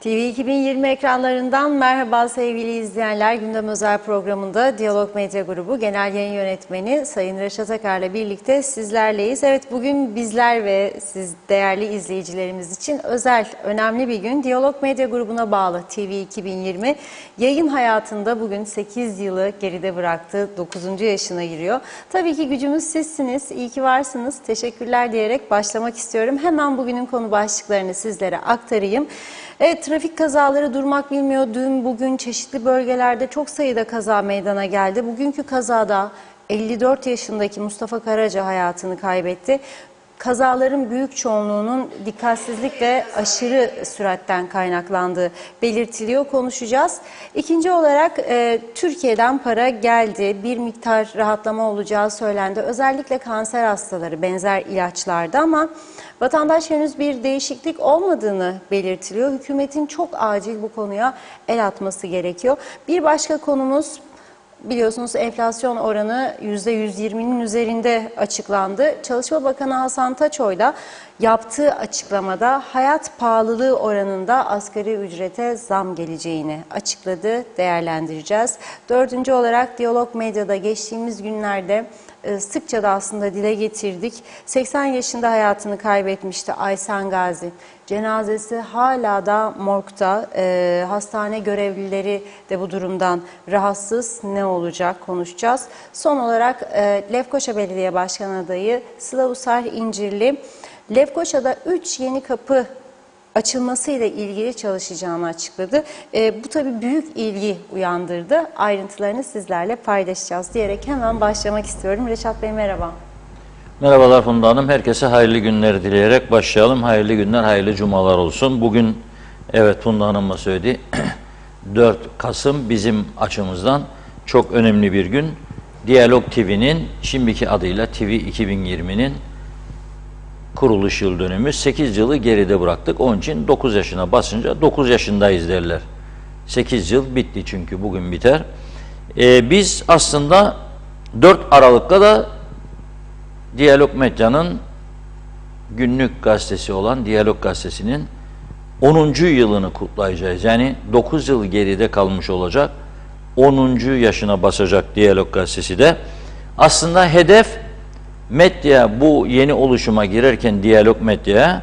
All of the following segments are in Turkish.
TV 2020 ekranlarından merhaba sevgili izleyenler. Gündem Özel programında Diyalog Medya Grubu Genel Yayın Yönetmeni Sayın Reşat Akar'la birlikte sizlerleyiz. Evet, bugün bizler ve siz değerli izleyicilerimiz için özel, önemli bir gün. Diyalog Medya Grubu'na bağlı TV 2020 yayın hayatında bugün 8 yılı geride bıraktı, 9. yaşına giriyor. Tabii ki gücümüz sizsiniz, iyi ki varsınız. Teşekkürler diyerek başlamak istiyorum. Hemen bugünün konu başlıklarını sizlere aktarayım. Evet, trafik kazaları durmak bilmiyor. Dün, bugün çeşitli bölgelerde çok sayıda kaza meydana geldi. Bugünkü kazada 54 yaşındaki Mustafa Karaca hayatını kaybetti. Kazaların büyük çoğunluğunun dikkatsizlik ve aşırı süratten kaynaklandığı belirtiliyor. Konuşacağız. İkinci olarak Türkiye'den para geldi. Bir miktar rahatlama olacağı söylendi. Özellikle kanser hastaları benzer ilaçlarda, ama vatandaş henüz bir değişiklik olmadığını belirtiliyor. Hükümetin çok acil bu konuya el atması gerekiyor. Bir başka konumuz, biliyorsunuz enflasyon oranı %120'nin üzerinde açıklandı. Çalışma Bakanı Hasan Taçoy da yaptığı açıklamada hayat pahalılığı oranında asgari ücrete zam geleceğini açıkladı. Değerlendireceğiz. Dördüncü olarak Diyalog Medya'da geçtiğimiz günlerde sıkça da aslında dile getirdik. 80 yaşında hayatını kaybetmişti Aysen Gazi. Cenazesi hala da morgda. Hastane görevlileri de bu durumdan rahatsız. Ne olacak konuşacağız. Son olarak Lefkoşa Belediye Başkanı adayı Sıla Usar İncirli, Lefkoşa'da 3 yeni kapı açılmasıyla ilgili çalışacağını açıkladı. Bu tabii büyük ilgi uyandırdı. Ayrıntılarını sizlerle paylaşacağız diyerek hemen başlamak istiyorum. Reşat Bey, merhaba. Merhabalar Funda Hanım. Herkese hayırlı günler dileyerek başlayalım. Hayırlı günler, hayırlı cumalar olsun. Bugün, evet, Funda Hanım'la söyledi, 4 Kasım bizim açımızdan çok önemli bir gün. Diyalog TV'nin, şimdiki adıyla TV 2020'nin kuruluş yıl dönümü. 8 yılı geride bıraktık. Onun için 9 yaşına basınca 9 yaşındayız derler. 8 yıl bitti çünkü bugün biter. Biz aslında 4 Aralık'ta da Diyalog Medya'nın günlük gazetesi olan Diyalog Gazetesi'nin 10. yılını kutlayacağız. Yani 9 yıl geride kalmış olacak. 10. yaşına basacak Diyalog Gazetesi de. Aslında hedef, medya bu yeni oluşuma girerken Diyalog Medya'ya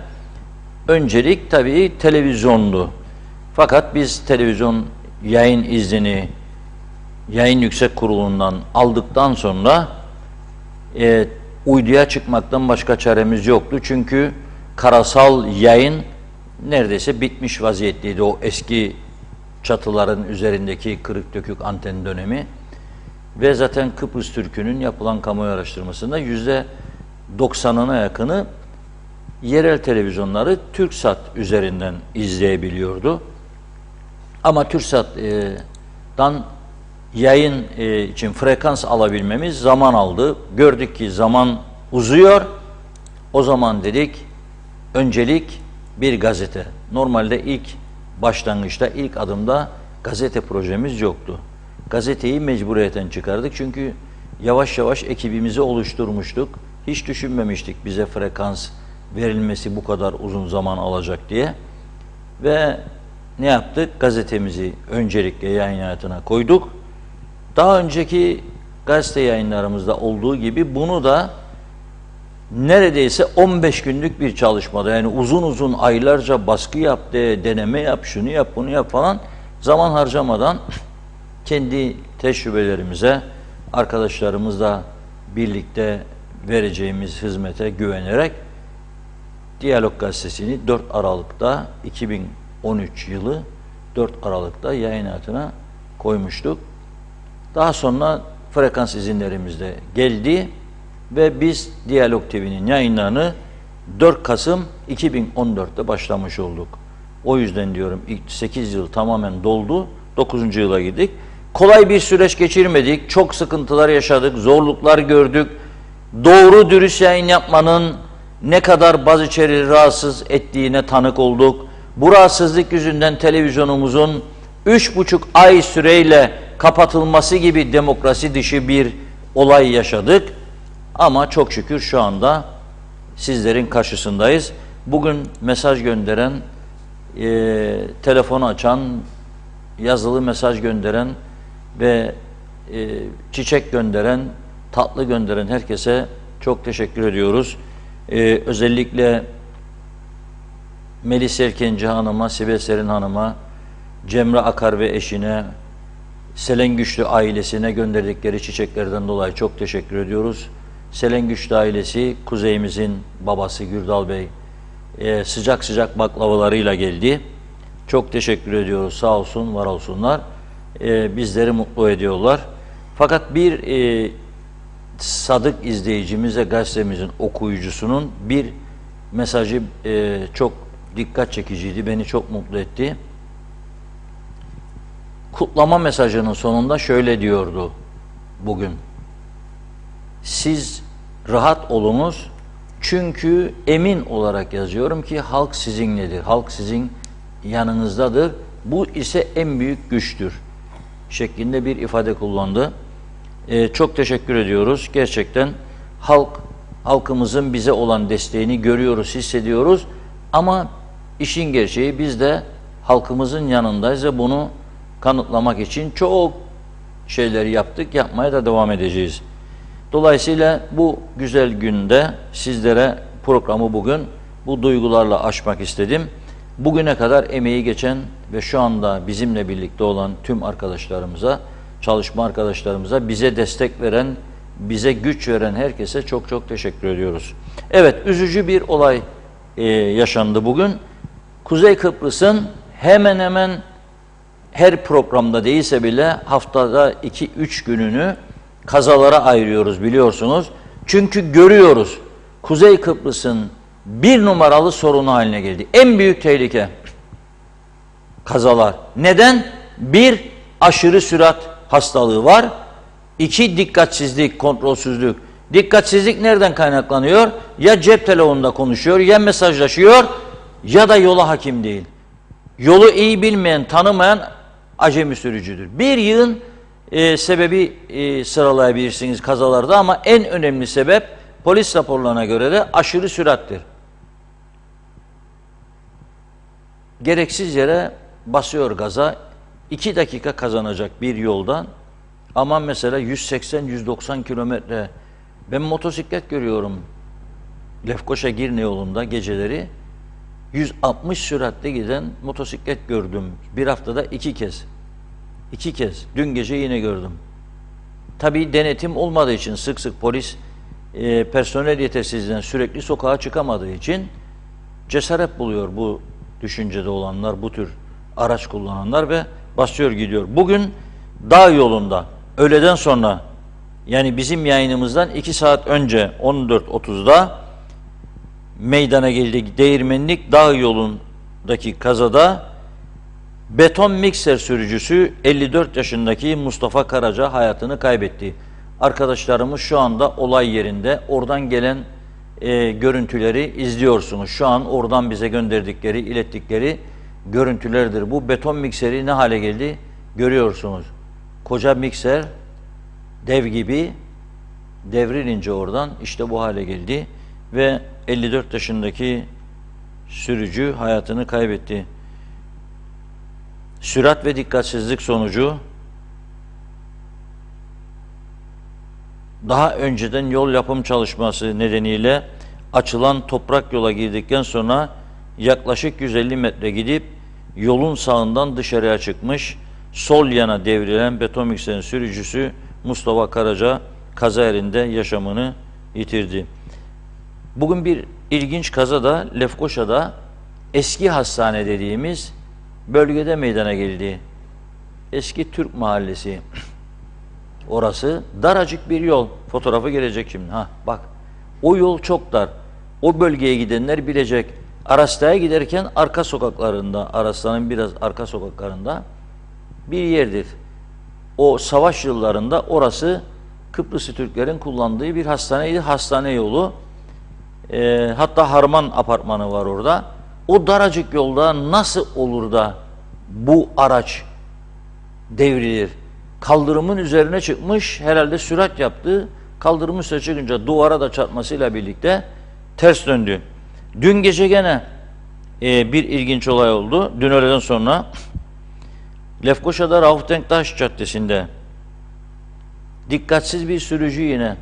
öncelik tabii televizyondu. Fakat biz televizyon yayın iznini Yayın Yüksek Kurulu'ndan aldıktan sonra uyduya çıkmaktan başka çaremiz yoktu. Çünkü karasal yayın neredeyse bitmiş vaziyetteydi. O eski çatıların üzerindeki kırık dökük anten dönemi. Ve zaten Kıbrıs Türk'ünün yapılan kamuoyu araştırmasında %90'ına yakını yerel televizyonları TürkSat üzerinden izleyebiliyordu. Ama TürkSat'dan yayın için frekans alabilmemiz zaman aldı. Gördük ki zaman uzuyor. O zaman dedik, öncelik bir gazete. Normalde ilk başlangıçta, ilk adımda gazete projemiz yoktu. Gazeteyi mecburiyeten çıkardık. Çünkü yavaş yavaş ekibimizi oluşturmuştuk. Hiç düşünmemiştik bize frekans verilmesi bu kadar uzun zaman alacak diye. Ve ne yaptık? Gazetemizi öncelikle yayın hayatına koyduk. Daha önceki gazete yayınlarımızda olduğu gibi bunu da neredeyse 15 günlük bir çalışmada, yani uzun uzun aylarca baskı yap, deneme yap, şunu yap, bunu yap falan, zaman harcamadan kendi tecrübelerimize, arkadaşlarımızla birlikte vereceğimiz hizmete güvenerek Diyalog Gazetesi'ni 4 Aralık'ta 2013 yılı 4 Aralık'ta yayın hayatına koymuştuk. Daha sonra frekans izinlerimiz de geldi ve biz Diyalog TV'nin yayınlarını 4 Kasım 2014'te başlamış olduk. O yüzden diyorum, ilk 8 yıl tamamen doldu, 9. yıla girdik. Kolay bir süreç geçirmedik, çok sıkıntılar yaşadık, zorluklar gördük. Doğru dürüst yayın yapmanın ne kadar Boğaziçi'leri rahatsız ettiğine tanık olduk. Bu rahatsızlık yüzünden televizyonumuzun 3,5 ay süreyle kapatılması gibi demokrasi dışı bir olay yaşadık. Ama çok şükür şu anda sizlerin karşısındayız. Bugün mesaj gönderen telefonu açan, yazılı mesaj gönderen ve çiçek gönderen, tatlı gönderen herkese çok teşekkür ediyoruz. Özellikle Melis Erkenci Hanım'a, Sibel Serin Hanım'a, Cemre Akar ve eşine, Selen Güçlü ailesine gönderdikleri çiçeklerden dolayı çok teşekkür ediyoruz. Selen Güçlü ailesi, kuzeyimizin babası Gürdal Bey, sıcak sıcak baklavalarıyla geldi. Çok teşekkür ediyoruz. Sağ olsun, var olsunlar. Bizleri mutlu ediyorlar. Fakat bir sadık izleyicimize, gazetemizin okuyucusunun bir mesajı çok dikkat çekiciydi. Beni çok mutlu etti. Kutlama mesajının sonunda şöyle diyordu bugün. Siz rahat olunuz çünkü emin olarak yazıyorum ki halk sizinledir. Halk sizin yanınızdadır. Bu ise en büyük güçtür şeklinde bir ifade kullandı. Çok teşekkür ediyoruz. Gerçekten halkımızın bize olan desteğini görüyoruz, hissediyoruz. Ama işin gerçeği biz de halkımızın yanındayız ve bunu kanıtlamak için çok şeyleri yaptık, yapmaya da devam edeceğiz. Dolayısıyla bu güzel günde sizlere programı bugün bu duygularla açmak istedim. Bugüne kadar emeği geçen ve şu anda bizimle birlikte olan tüm arkadaşlarımıza, çalışma arkadaşlarımıza, bize destek veren, bize güç veren herkese çok çok teşekkür ediyoruz. Evet, üzücü bir olay yaşandı bugün. Kuzey Kıbrıs'ın hemen hemen her programda değilse bile haftada 2-3 gününü kazalara ayırıyoruz biliyorsunuz. Çünkü görüyoruz Kuzey Kıbrıs'ın bir numaralı sorunu haline geldi. En büyük tehlike kazalar. Neden? Bir, aşırı sürat hastalığı var. İki, dikkatsizlik, kontrolsüzlük. Dikkatsizlik nereden kaynaklanıyor? Ya cep telefonunda konuşuyor, ya mesajlaşıyor, ya da yola hakim değil. Yolu iyi bilmeyen, tanımayan acemi sürücüdür. Bir yığın sebebi sıralayabilirsiniz kazalarda ama en önemli sebep polis raporlarına göre de aşırı sürattir. Gereksiz yere basıyor gaza, 2 dakika kazanacak bir yoldan ama mesela 180-190 kilometre. Ben motosiklet görüyorum Lefkoşa-Girne yolunda geceleri 160 süratle giden motosiklet gördüm. Bir haftada 2 kez. 2 kez. Dün gece yine gördüm. Tabii denetim olmadığı için sık sık polis personel yetersizliğinden sürekli sokağa çıkamadığı için cesaret buluyor bu düşüncede olanlar, bu tür araç kullananlar ve basıyor gidiyor. Bugün dağ yolunda öğleden sonra yani bizim yayınımızdan 2 saat önce 14.30'da meydana geldi Değirmenlik dağ yolundaki kazada beton mikser sürücüsü 54 yaşındaki Mustafa Karaca hayatını kaybetti. Arkadaşlarımız şu anda olay yerinde. Oradan gelen görüntüleri izliyorsunuz. Şu an oradan bize gönderdikleri, ilettikleri görüntülerdir. Bu beton mikseri ne hale geldi? Görüyorsunuz. Koca mikser dev gibi devrilince oradan işte bu hale geldi ve 54 yaşındaki sürücü hayatını kaybetti. Sürat ve dikkatsizlik sonucu daha önceden yol yapım çalışması nedeniyle açılan toprak yola girdikten sonra yaklaşık 150 metre gidip yolun sağından dışarıya çıkmış, sol yana devrilen beton mikserin sürücüsü Mustafa Karaca kaza yerinde yaşamını yitirdi. Bugün bir ilginç kaza da Lefkoşa'da eski hastane dediğimiz bölgede meydana geldi. Eski Türk Mahallesi. Orası daracık bir yol. Fotoğrafı gelecek şimdi. Bak. O yol çok dar. O bölgeye gidenler bilecek. Arasta'ya giderken arka sokaklarında, Arasta'nın biraz arka sokaklarında bir yerdir. O savaş yıllarında orası Kıbrıslı Türklerin kullandığı bir hastaneydi. Hastane yolu. Hatta Harman apartmanı var orada. O daracık yolda nasıl olur da bu araç devrilir? Kaldırımın üzerine çıkmış, herhalde sürat yaptı. Kaldırımın üstüne çıkınca duvara da çarpmasıyla birlikte ters döndü. Dün gece gene bir ilginç olay oldu. Dün öğleden sonra Lefkoşa'da Rauf Denktaş Caddesi'nde dikkatsiz bir sürücü yine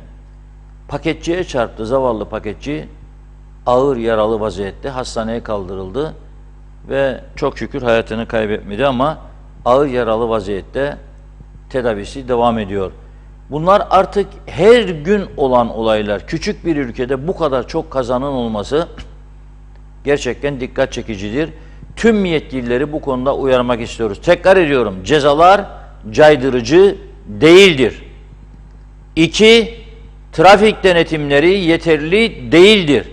paketçiye çarptı. Zavallı paketçi ağır yaralı vaziyette hastaneye kaldırıldı ve çok şükür hayatını kaybetmedi ama ağır yaralı vaziyette tedavisi devam ediyor. Bunlar artık her gün olan olaylar. Küçük bir ülkede bu kadar çok kazanan olması gerçekten dikkat çekicidir. Tüm yetkilileri bu konuda uyarmak istiyoruz. Tekrar ediyorum, cezalar caydırıcı değildir. 2. Trafik denetimleri yeterli değildir.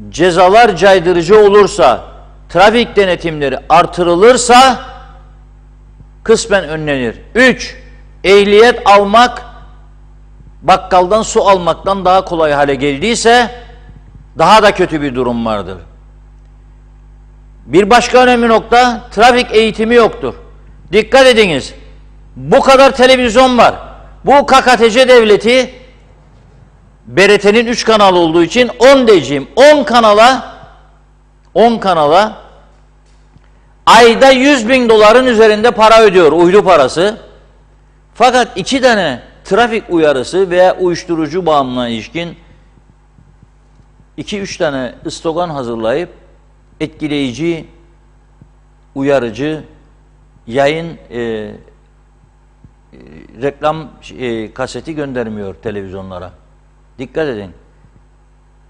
Cezalar caydırıcı olursa, trafik denetimleri artırılırsa kısmen önlenir. 3. Ehliyet almak bakkaldan su almaktan daha kolay hale geldiyse daha da kötü bir durum vardır. Bir başka önemli nokta, trafik eğitimi yoktur. Dikkat ediniz, bu kadar televizyon var. Bu KKTC devleti BRT'nin 3 kanalı olduğu için 10 diyeceğim. 10 kanala ayda 100.000 doların üzerinde para ödüyor, uydu parası. Fakat 2 tane trafik uyarısı veya uyuşturucu bağımlılığına ilişkin 2-3 tane slogan hazırlayıp etkileyici, uyarıcı yayın reklam kaseti göndermiyor televizyonlara. Dikkat edin.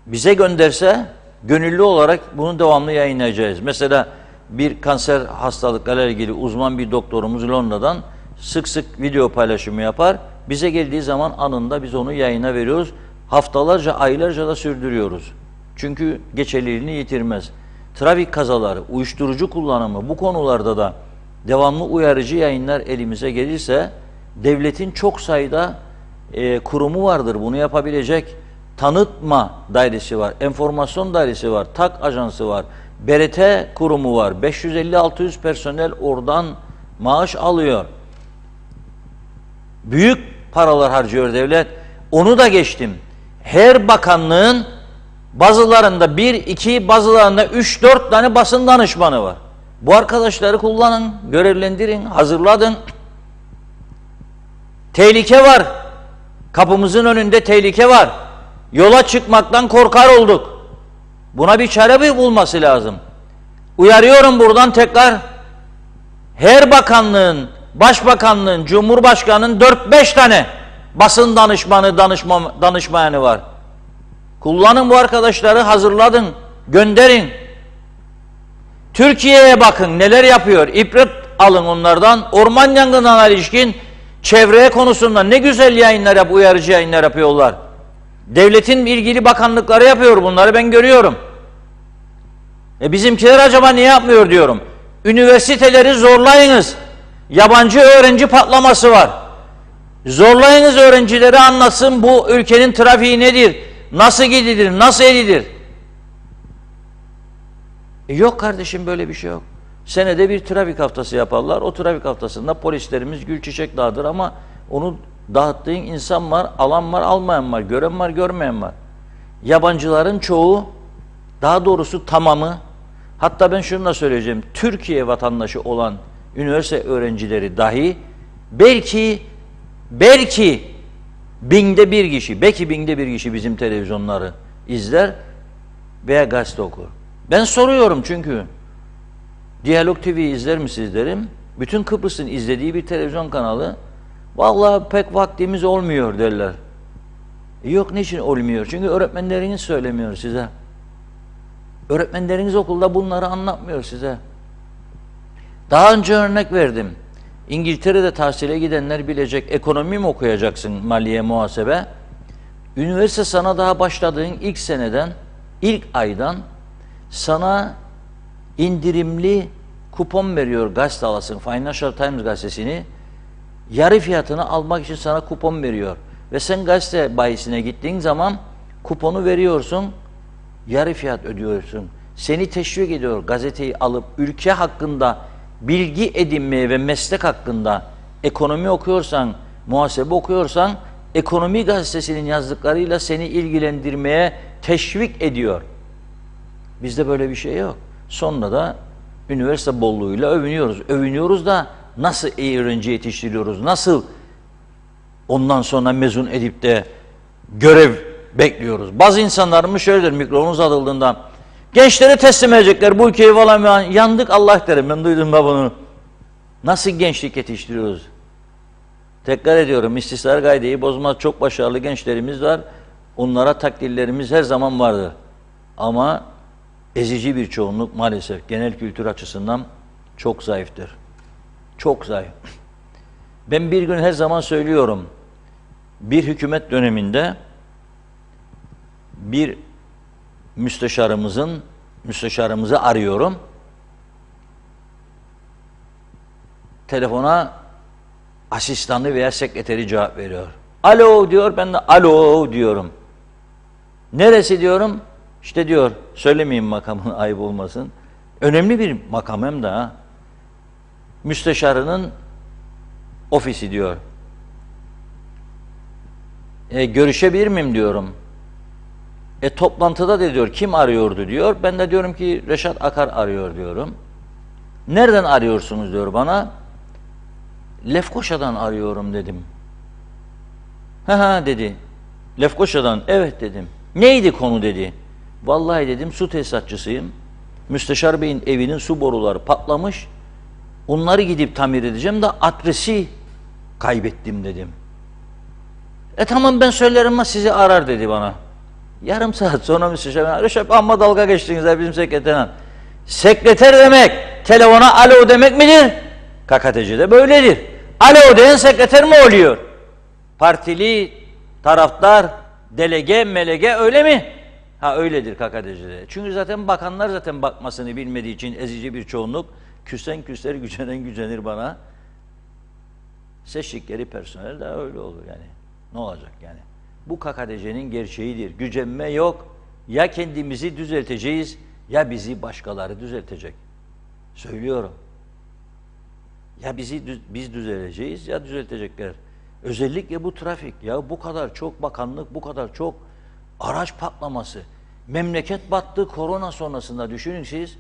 Bize gönderse gönüllü olarak bunu devamlı yayınlayacağız. Mesela bir kanser hastalıklarıyla ilgili uzman bir doktorumuz Londra'dan sık sık video paylaşımı yapar. Bize geldiği zaman anında biz onu yayına veriyoruz. Haftalarca, aylarca da sürdürüyoruz. Çünkü geçerliliğini yitirmez. Trafik kazaları, uyuşturucu kullanımı bu konularda da devamlı uyarıcı yayınlar elimize gelirse devletin çok sayıda kurumu vardır bunu yapabilecek. Tanıtma dairesi var, enformasyon dairesi var, TAK ajansı var, BRT kurumu var, 550-600 personel oradan maaş alıyor. Büyük paralar harcıyor devlet. Onu da geçtim. Her bakanlığın bazılarında 1, 2, bazılarında 3, 4 tane basın danışmanı var. Bu arkadaşları kullanın, görevlendirin, hazırladın. Tehlike var. Kapımızın önünde tehlike var. Yola çıkmaktan korkar olduk. Buna bir çare bulması lazım. Uyarıyorum buradan tekrar. Her bakanlığın, başbakanlığın, cumhurbaşkanının 4-5 tane basın danışmanı var. Kullanın bu arkadaşları, hazırladın, gönderin. Türkiye'ye bakın neler yapıyor. İbret alın onlardan. Orman yangınlarına ilişkin çevre konusunda ne güzel yayınlar uyarıcı yayınlar yapıyorlar. Devletin ilgili bakanlıkları yapıyor bunları, ben görüyorum. Bizimkiler acaba niye yapmıyor diyorum. Üniversiteleri zorlayınız. Yabancı öğrenci patlaması var. Zorlayınız öğrencileri anlatsın bu ülkenin trafiği nedir, nasıl gidilir, nasıl edilir. Yok kardeşim, böyle bir şey yok. Senede bir trafik haftası yaparlar. O trafik haftasında polislerimiz gül çiçek dağıtır ama onu dağıttığın insan var, alan var, almayan var, gören var, görmeyen var. Yabancıların çoğu, daha doğrusu tamamı, hatta ben şunu da söyleyeceğim, Türkiye vatandaşı olan üniversite öğrencileri dahi belki binde bir kişi bizim televizyonları izler veya gazete okur. Ben soruyorum çünkü. Diyalog TV'yi izler misiniz derim. Bütün Kıbrıs'ın izlediği bir televizyon kanalı. Vallahi pek vaktimiz olmuyor derler. Yok, niçin olmuyor? Çünkü öğretmenleriniz söylemiyor size. Öğretmenleriniz okulda bunları anlatmıyor size. Daha önce örnek verdim. İngiltere'de tahsile gidenler bilecek. Ekonomi mi okuyacaksın, maliye, muhasebe? Üniversite sana daha başladığın ilk seneden, ilk aydan sana indirimli kupon veriyor, gazete alasın. Financial Times gazetesini yarı fiyatını almak için sana kupon veriyor. Ve sen gazete bayisine gittiğin zaman kuponu veriyorsun, yarı fiyat ödüyorsun. Seni teşvik ediyor gazeteyi alıp ülke hakkında bilgi edinmeye ve meslek hakkında. Ekonomi okuyorsan, muhasebe okuyorsan, ekonomi gazetesinin yazdıklarıyla seni ilgilendirmeye teşvik ediyor. Bizde böyle bir şey yok. Sonra da üniversite bolluğuyla övünüyoruz. Övünüyoruz da nasıl iyi öğrenci yetiştiriyoruz, nasıl ondan sonra mezun edip de görev bekliyoruz. Bazı insanlarımız şöyledir, mikrofon uzatıldığında gençleri teslim edecekler bu ülkeyi falan, yandık Allah derim. Ben duydum da bunu. Nasıl gençlik yetiştiriyoruz? Tekrar ediyorum, istismar kaideyi bozmaz, çok başarılı gençlerimiz var. Onlara takdirlerimiz her zaman vardır. Ama ezici bir çoğunluk maalesef genel kültür açısından çok zayıftır. Çok zayıf. Ben bir gün her zaman söylüyorum, bir hükümet döneminde bir müsteşarımızı arıyorum. Telefona asistanı veya sekreteri cevap veriyor. Alo diyor, ben de alo diyorum. Neresi diyorum? İşte diyor, söylemeyeyim makamın ayıp olmasın. Önemli bir makam hem de ha. Müsteşarının ofisi diyor. Görüşebilir miyim diyorum. Toplantıda da diyor, kim arıyordu diyor. Ben de diyorum ki Reşat Akar arıyor diyorum. Nereden arıyorsunuz diyor bana. Lefkoşa'dan arıyorum dedim. Ha dedi. Lefkoşa'dan, evet dedim. Neydi konu dedi. Vallahi dedim su tesisatçısıyım. Müsteşar Bey'in evinin su boruları patlamış. Onları gidip tamir edeceğim de adresi kaybettim dedim. Tamam ben söylerim ama sizi arar dedi bana. Yarım saat sonra müsteşar Reşat amma dalga geçtiniz ya bizim sekreterden. Sekreter demek telefona alo demek midir? KKTC'de böyledir. Alo diyen sekreter mi oluyor? Partili, taraftar, delege, melege öyle mi? Ha öyledir KKTC'de. Çünkü zaten bakanlar zaten bakmasını bilmediği için ezici bir çoğunluk küsen küser, gücenen gücenir bana. Seçtikleri personel de öyle olur yani. Ne olacak yani? Bu KKTC'nin gerçeğidir. Gücenme yok. Ya kendimizi düzelteceğiz ya bizi başkaları düzeltecek. Söylüyorum. Ya biz düzeleceğiz ya düzeltecekler. Özellikle bu trafik. Ya bu kadar çok bakanlık, bu kadar çok araç patlaması. Memleket battı korona sonrasında düşünün siz.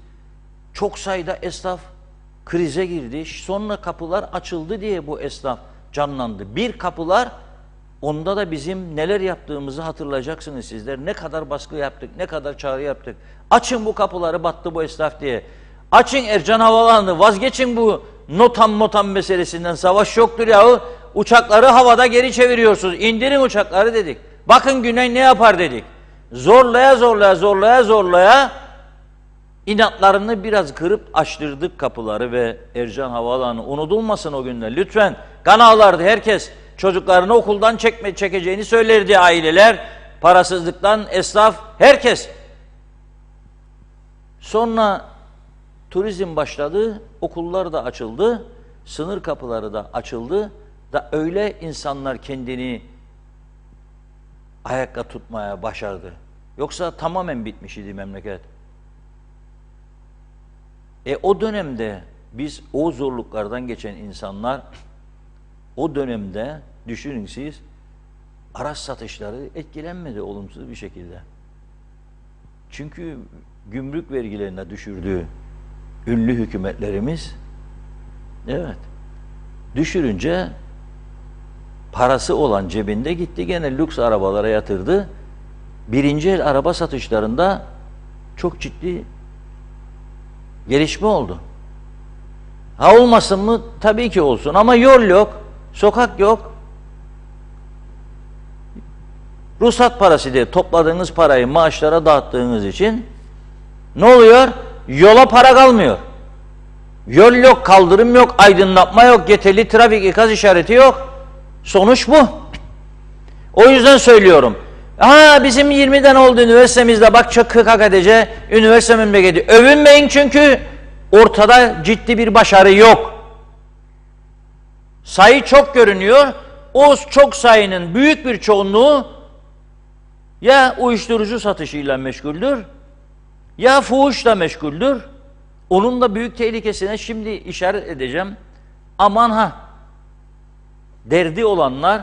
Çok sayıda esnaf krize girdi. Sonra kapılar açıldı diye bu esnaf canlandı. Bir kapılar, onda da bizim neler yaptığımızı hatırlayacaksınız sizler. Ne kadar baskı yaptık, ne kadar çağrı yaptık. Açın bu kapıları, battı bu esnaf diye. Açın Ercan Havalanı, vazgeçin bu notam meselesinden. Savaş yoktur yahu. Uçakları havada geri çeviriyorsunuz. İndirin uçakları dedik. Bakın Güney ne yapar dedik. Zorlaya inatlarını biraz kırıp açtırdık kapıları ve Ercan Havaalanı unutulmasın o günler. Lütfen kan ağlardı herkes. Çocuklarını okuldan çekeceğini söylerdi aileler. Parasızlıktan esnaf, herkes. Sonra turizm başladı, okullar da açıldı, sınır kapıları da açıldı da öyle insanlar kendini ayakta tutmaya başardı. Yoksa tamamen bitmiş idi memleket. O dönemde biz o zorluklardan geçen insanlar, o dönemde düşünün siz, araç satışları etkilenmedi olumsuz bir şekilde. Çünkü gümrük vergilerine düşürdüğü ünlü hükümetlerimiz, evet, düşürünce parası olan cebinde gitti gene lüks arabalara yatırdı. Birinci el araba satışlarında çok ciddi gelişme oldu. Ha olmasın mı? Tabii ki olsun ama yol yok, sokak yok. Ruhsat parası diye topladığınız parayı maaşlara dağıttığınız için ne oluyor? Yola para kalmıyor. Yol yok, kaldırım yok, aydınlatma yok, yeterli trafik ikaz işareti yok. Sonuç bu. O yüzden söylüyorum. Bizim 20'den oldu üniversitemizde, bak çok KKTC, üniversite memleketi. Övünmeyin çünkü ortada ciddi bir başarı yok. Sayı çok görünüyor. O çok sayının büyük bir çoğunluğu ya uyuşturucu satışıyla meşguldür, ya fuhuşla meşguldür. Onun da büyük tehlikesine şimdi işaret edeceğim. Aman ha! Derdi olanlar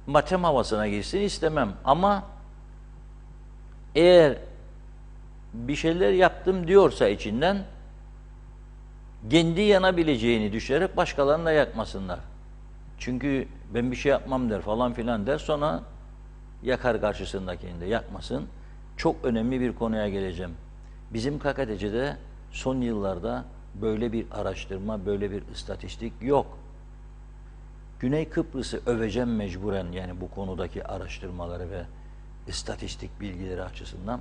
matem havasına girsin istemem. Ama eğer bir şeyler yaptım diyorsa içinden, kendi yanabileceğini düşünerek başkalarını da yakmasınlar. Çünkü ben bir şey yapmam der falan filan der, sonra yakar karşısındakini de, yakmasın. Çok önemli bir konuya geleceğim. Bizim KKTC'de son yıllarda böyle bir araştırma, böyle bir istatistik yok. Güney Kıbrıs'ı öveceğim mecburen, yani bu konudaki araştırmaları ve istatistik bilgileri açısından.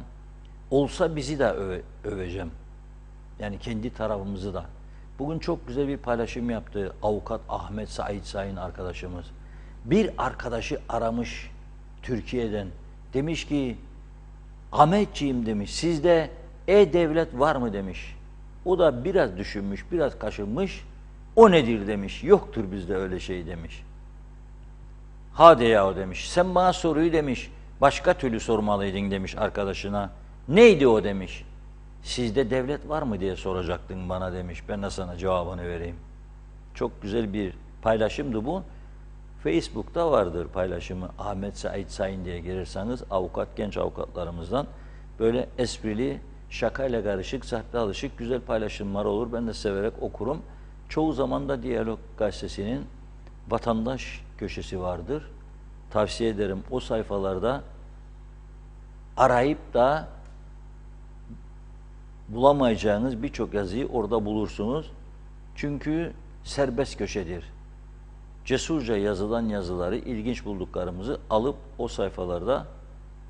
Olsa bizi de öveceğim. Yani kendi tarafımızı da. Bugün çok güzel bir paylaşım yaptı avukat Ahmet Sait Sayın arkadaşımız. Bir arkadaşı aramış Türkiye'den. Demiş ki, Ahmetciğim demiş, sizde e-devlet var mı demiş. O da biraz düşünmüş, biraz kaşınmış. O nedir demiş. Yoktur bizde öyle şey demiş. Hadi ya demiş. Sen bana soruyu demiş, başka türlü sormalıydın demiş arkadaşına. Neydi o demiş. Sizde devlet var mı diye soracaktın bana demiş. Ben de sana cevabını vereyim. Çok güzel bir paylaşımdı bu. Facebook'ta vardır paylaşımı. Ahmet Sait Sayın diye girirseniz, avukat, genç avukatlarımızdan böyle esprili, şakayla karışık, sahte alışık güzel paylaşımlar olur. Ben de severek okurum. Çoğu zaman da Diyalog Gazetesi'nin vatandaş köşesi vardır. Tavsiye ederim. O sayfalarda arayıp da bulamayacağınız birçok yazıyı orada bulursunuz. Çünkü serbest köşedir. Cesurca yazılan yazıları, ilginç bulduklarımızı alıp o sayfalarda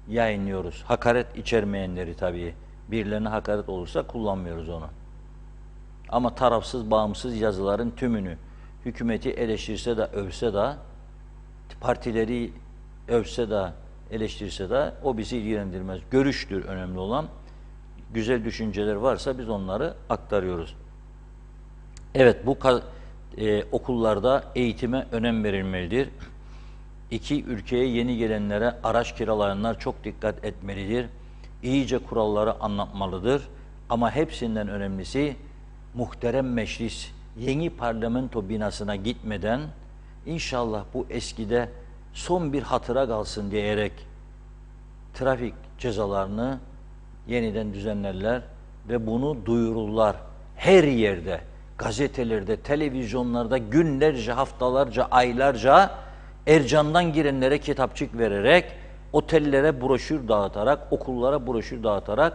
yayınlıyoruz. Hakaret içermeyenleri tabii. Birilerine hakaret olursa kullanmıyoruz onu. Ama tarafsız, bağımsız yazıların tümünü, hükümeti eleştirse de, övse de, partileri övse de, eleştirse de o bizi ilgilendirmez. Görüştür önemli olan. Güzel düşünceler varsa biz onları aktarıyoruz. Evet, bu okullarda eğitime önem verilmelidir. İki, ülkeye yeni gelenlere araç kiralayanlar çok dikkat etmelidir. İyice kuralları anlatmalıdır. Ama hepsinden önemlisi, muhterem meclis yeni parlamento binasına gitmeden inşallah bu eskide son bir hatıra kalsın diyerek trafik cezalarını yeniden düzenlerler ve bunu duyururlar. Her yerde, gazetelerde, televizyonlarda günlerce, haftalarca, aylarca Ercan'dan girenlere kitapçık vererek, otellere broşür dağıtarak, okullara broşür dağıtarak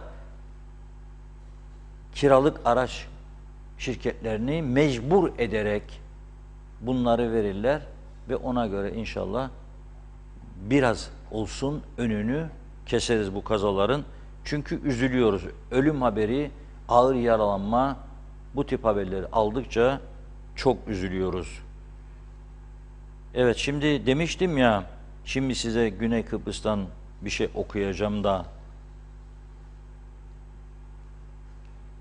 kiralık araç şirketlerini mecbur ederek bunları verirler ve ona göre inşallah biraz olsun önünü keseriz bu kazaların. Çünkü üzülüyoruz. Ölüm haberi, ağır yaralanma, bu tip haberleri aldıkça çok üzülüyoruz. Evet, şimdi demiştim ya, şimdi size Güney Kıbrıs'tan bir şey okuyacağım da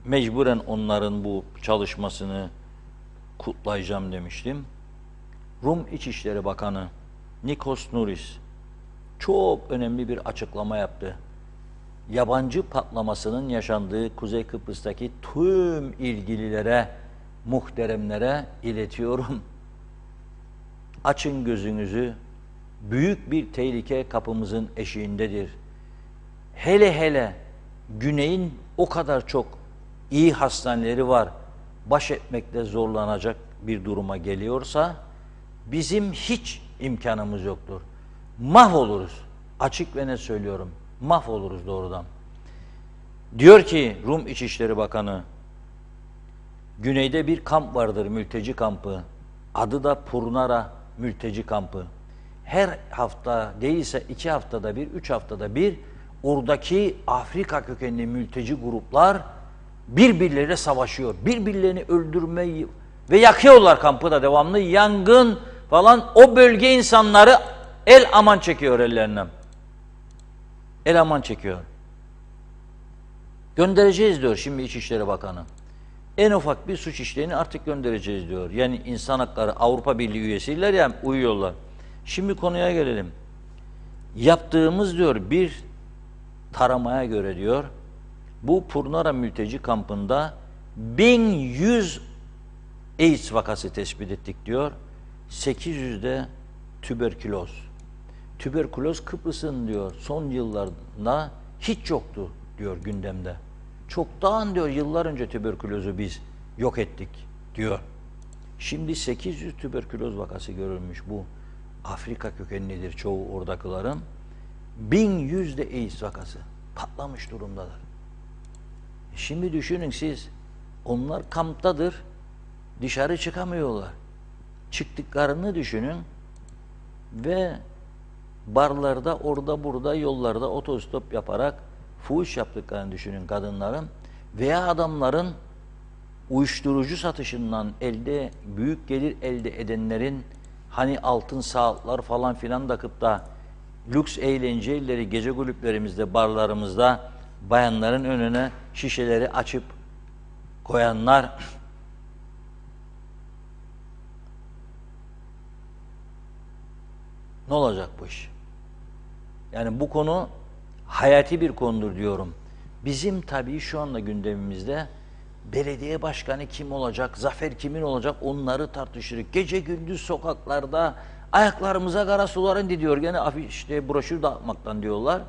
mecburen onların bu çalışmasını kutlayacağım demiştim. Rum İçişleri Bakanı Nikos Nouris çok önemli bir açıklama yaptı. Yabancı patlamasının yaşandığı Kuzey Kıbrıs'taki tüm ilgililere, muhteremlere iletiyorum. Açın gözünüzü, büyük bir tehlike kapımızın eşiğindedir. Hele hele Güney'in o kadar çok iyi hastaneleri var, baş etmekte zorlanacak bir duruma geliyorsa, bizim hiç imkanımız yoktur. Mahvoluruz. Açık ve net söylüyorum. Mahvoluruz doğrudan. Diyor ki Rum İçişleri Bakanı, güneyde bir kamp vardır, mülteci kampı. Adı da Purnara mülteci kampı. Her hafta değilse 2 haftada bir, 3 haftada bir oradaki Afrika kökenli mülteci gruplar birbirleriyle savaşıyor. Birbirlerini öldürmeyi ve yakıyorlar kampı da devamlı. Yangın falan, o bölge insanları el aman çekiyor ellerinden. El aman çekiyor. Göndereceğiz diyor şimdi İçişleri Bakanı. En ufak bir suç işleyeni artık göndereceğiz diyor. Yani insan hakları Avrupa Birliği üyesiler ya, uyuyorlar. Şimdi konuya gelelim. Yaptığımız diyor bir taramaya göre diyor, bu Purnara mülteci kampında 1100 AIDS vakası tespit ettik diyor. 800 de tüberküloz. Tüberküloz Kıbrıs'ın diyor son yıllarında hiç yoktu diyor gündemde. Çoktan diyor yıllar önce tüberkülozu biz yok ettik diyor. Şimdi 800 tüberküloz vakası görülmüş, bu Afrika kökenlidir çoğu oradakilerin. 1100 de AIDS vakası patlamış durumdalar. Şimdi düşünün siz, onlar kamptadır, dışarı çıkamıyorlar. Çıktıklarını düşünün ve barlarda, orada burada, yollarda otostop yaparak fuhuş yaptıklarını düşünün kadınların veya adamların uyuşturucu satışından büyük gelir elde edenlerin hani altın saatler falan filan takıp da lüks eğlenceleri gece kulüplerimizde, barlarımızda bayanların önüne şişeleri açıp koyanlar, ne olacak bu iş? Yani bu konu hayati bir konudur diyorum. Bizim tabii şu anda gündemimizde belediye başkanı kim olacak, zafer kimin olacak, onları tartışırız. Gece gündüz sokaklarda ayaklarımıza kara suların diyor. Gene işte broşür dağıtmaktan diyorlar.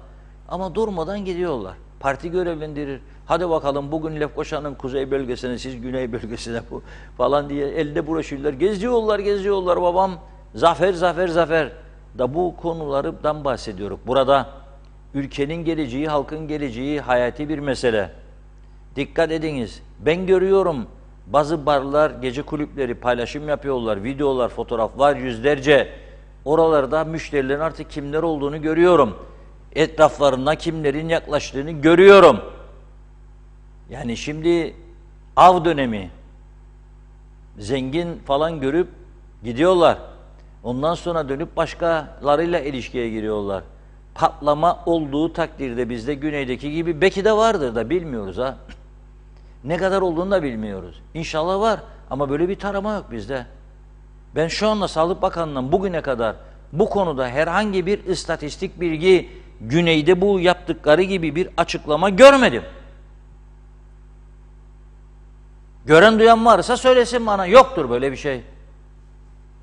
Ama durmadan gidiyorlar. Parti görevlendirir. Hadi bakalım bugün Lefkoşa'nın kuzey bölgesine, siz güney bölgesine bu falan diye elde broşürler geziyorlar babam. Zafer, zafer, zafer. Da bu konulardan bahsediyoruz. Burada ülkenin geleceği, halkın geleceği hayati bir mesele. Dikkat ediniz. Ben görüyorum bazı barlar, gece kulüpleri paylaşım yapıyorlar. Videolar, fotoğraflar yüzlerce. Oralarda müşterilerin artık kimler olduğunu görüyorum. Etraflarına kimlerin yaklaştığını görüyorum. Yani şimdi av dönemi. Zengin falan görüp gidiyorlar. Ondan sonra dönüp başkalarıyla ilişkiye giriyorlar. Patlama olduğu takdirde bizde güneydeki gibi belki de vardır da bilmiyoruz ha. Ne kadar olduğunu da bilmiyoruz. İnşallah var ama böyle bir tarama yok bizde. Ben şu anda Sağlık Bakanlığı'ndan bugüne kadar bu konuda herhangi bir istatistik bilgi, güneyde bu yaptıkları gibi bir açıklama görmedim. Gören duyan varsa söylesin bana, yoktur böyle bir şey.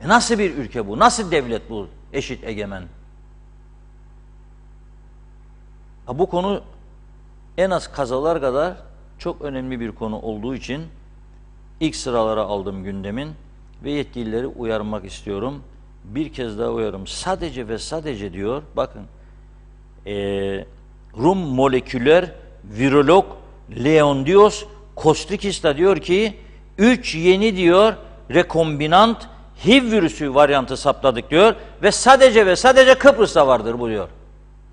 Nasıl bir ülke bu? Nasıl devlet bu? Eşit, egemen. Bu konu en az kazalar kadar çok önemli bir konu olduğu için ilk sıralara aldım gündemin ve yetkilileri uyarmak istiyorum. Bir kez daha uyarım. Sadece ve sadece diyor, bakın Rum moleküler virolog Leondios Kostikis da diyor ki 3 yeni diyor rekombinant HIV virüsü varyantı saptadık diyor ve sadece Kıbrıs'ta vardır bu diyor.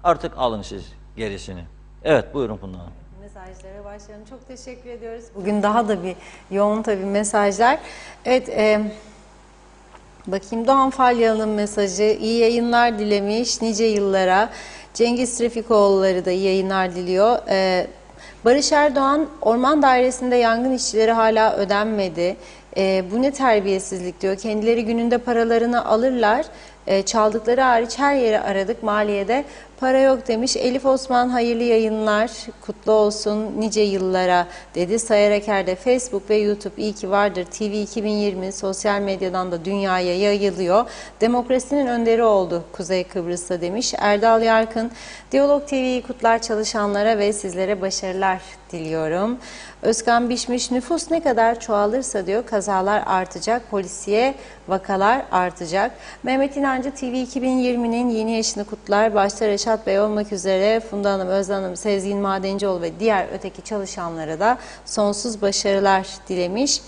Artık alın siz gerisini. Evet, buyurun Funda Hanım. Mesajlara başlayalım. Çok teşekkür ediyoruz. Bugün daha da bir yoğun tabii mesajlar. Evet, bakayım Doğan Falyalı'nın mesajı. İyi yayınlar dilemiş nice yıllara. Cengiz Trefikoğulları da iyi yayınlar diliyor. Barış Erdoğan, Orman Dairesi'nde yangın işçileri hala ödenmedi. Bu ne terbiyesizlik diyor. Kendileri gününde paralarını alırlar. Çaldıkları hariç her yeri aradık. Maliyede para yok demiş. Elif Osman hayırlı yayınlar. Kutlu olsun nice yıllara dedi. Sayar Eker de Facebook ve YouTube iyi ki vardır. TV 2020 sosyal medyadan da dünyaya yayılıyor. Demokrasinin önderi oldu Kuzey Kıbrıs'ta demiş. Erdal Yarkın, Diyalog TV'yi kutlar çalışanlara ve sizlere başarılar diliyorum. Özkan Bişmiş, nüfus ne kadar çoğalırsa diyor kazalar artacak, polisiye vakalar artacak. Mehmet İnancı TV 2020'nin yeni yaşını kutlar. Başta Reşat Bey olmak üzere Funda Hanım, Özlem Hanım, Sezgin Madencioğlu ve diğer öteki çalışanlara da sonsuz başarılar dilemiş.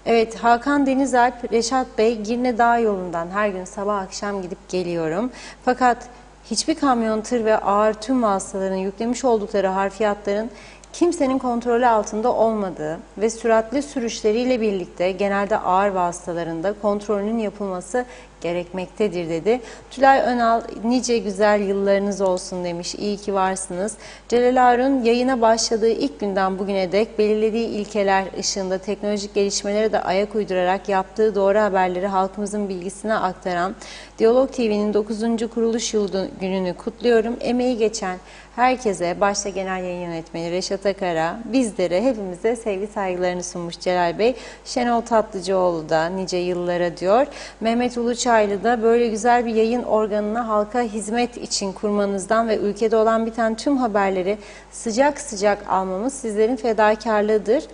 Evet, Hakan Denizalp, Reşat Bey, Girne Dağ yolundan her gün sabah akşam gidip geliyorum. Fakat hiçbir kamyon, tır ve ağır tüm vasıtaların yüklemiş oldukları harfiyatların kimsenin kontrolü altında olmadığı ve süratli sürüşleriyle birlikte genelde ağır vasıtalarında kontrolünün yapılması gerekmektedir dedi. Tülay Önal, nice güzel yıllarınız olsun demiş. İyi ki varsınız. Celal Harun, yayına başladığı ilk günden bugüne dek belirlediği ilkeler ışığında teknolojik gelişmelere de ayak uydurarak yaptığı doğru haberleri halkımızın bilgisine aktaran Diyalog TV'nin 9. kuruluş yıl gününü kutluyorum. Emeği geçen herkese, başta Genel Yayın Yönetmeni Reşat Akar'a, bizlere, hepimize sevgi saygılarını sunmuş Celal Bey. Şenol Tatlıcıoğlu da nice yıllara diyor. Mehmet Uluçay, Uluçaylı'da böyle güzel bir yayın organını halka hizmet için kurmanızdan ve ülkede olan biten tüm haberleri sıcak sıcak almamız sizlerin fedakarlığıdır.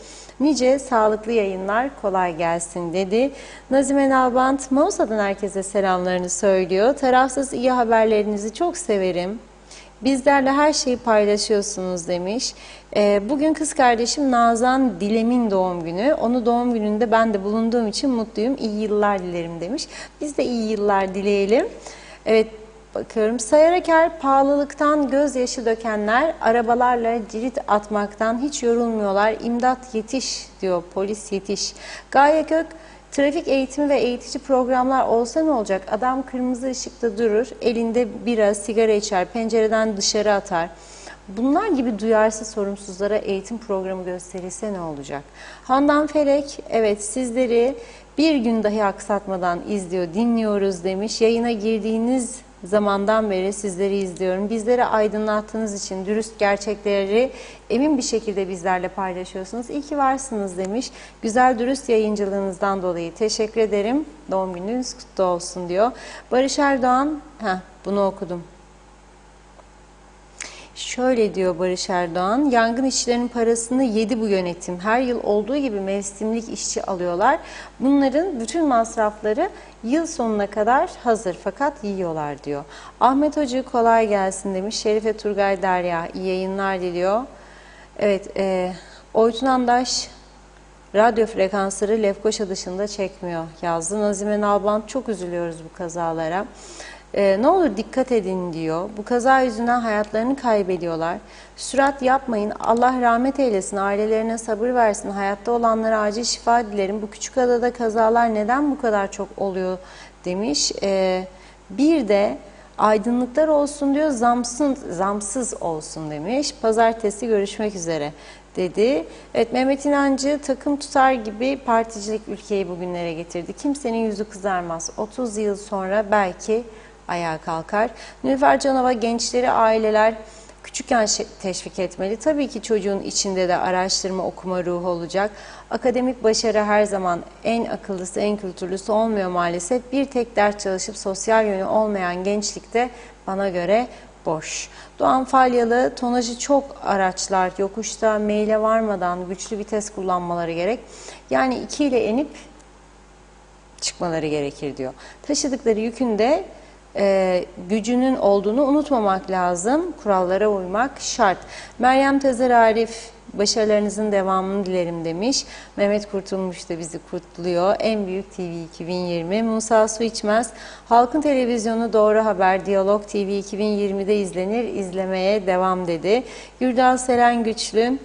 Nice sağlıklı yayınlar, kolay gelsin dedi. Nazime Nalbant, Mausa'dan herkese selamlarını söylüyor. Tarafsız iyi haberlerinizi çok severim. Bizlerle her şeyi paylaşıyorsunuz demiş. Bugün kız kardeşim Nazan Dilem'in doğum günü. Onu doğum gününde ben de bulunduğum için mutluyum. İyi yıllar dilerim demiş. Biz de iyi yıllar dileyelim. Evet, bakıyorum. Sayarak pahalılıktan gözyaşı dökenler arabalarla cirit atmaktan hiç yorulmuyorlar. İmdat yetiş diyor, polis yetiş. Gaye Gök, trafik eğitimi ve eğitici programlar olsa ne olacak? Adam kırmızı ışıkta durur, elinde bira, sigara içer, pencereden dışarı atar. Bunlar gibi duyarsız sorumsuzlara eğitim programı gösterilse ne olacak? Handan Felek, evet sizleri bir gün dahi aksatmadan izliyor, dinliyoruz demiş. Yayına girdiğiniz zamandan beri sizleri izliyorum. Bizleri aydınlattığınız için dürüst gerçekleri emin bir şekilde bizlerle paylaşıyorsunuz. İyi ki varsınız demiş. Güzel dürüst yayıncılığınızdan dolayı teşekkür ederim. Doğum gününüz kutlu olsun diyor. Barış Erdoğan, bunu okudum. Şöyle diyor Barış Erdoğan, yangın işçilerinin parasını yedi bu yönetim. Her yıl olduğu gibi mevsimlik işçi alıyorlar. Bunların bütün masrafları yıl sonuna kadar hazır fakat yiyorlar diyor. Ahmet Hoca kolay gelsin demiş. Şerife Turgay Derya iyi yayınlar diliyor. Evet, Oytun Andaş radyo frekansları Lefkoşa dışında çekmiyor yazdı. Nazime Nalbant çok üzülüyoruz bu kazalara. Ne olur dikkat edin diyor. Bu kaza yüzünden hayatlarını kaybediyorlar. Sürat yapmayın. Allah rahmet eylesin. Ailelerine sabır versin. Hayatta olanlara acil şifa dilerim. Bu küçük adada kazalar neden bu kadar çok oluyor demiş. Bir de aydınlıklar olsun diyor. Zamsız olsun demiş. Pazartesi görüşmek üzere dedi. Evet, Mehmet İnancı takım tutar gibi particilik ülkeyi bugünlere getirdi. Kimsenin yüzü kızarmaz. 30 yıl sonra belki ayağa kalkar. Nilüfer Canova, gençleri aileler küçükken teşvik etmeli. Tabii ki çocuğun içinde de araştırma, okuma ruhu olacak. Akademik başarı her zaman en akıllısı, en kültürlüsü olmuyor maalesef. Bir tek ders çalışıp sosyal yönü olmayan gençlikte bana göre boş. Doğan Falyalı, tonajı çok araçlar yokuşta meyle varmadan güçlü vites kullanmaları gerek. Yani 2 ile inip çıkmaları gerekir diyor. Taşıdıkları yükün de gücünün olduğunu unutmamak lazım. Kurallara uymak şart. Meryem Tezer Arif, başarılarınızın devamını dilerim demiş. Mehmet Kurtulmuş da bizi kutluyor. En büyük TV 2020. Musa Su İçmez, halkın televizyonu Doğru Haber, Diyalog TV 2020'de izlenir, izlemeye devam dedi. Gürdal Selen Güçlü,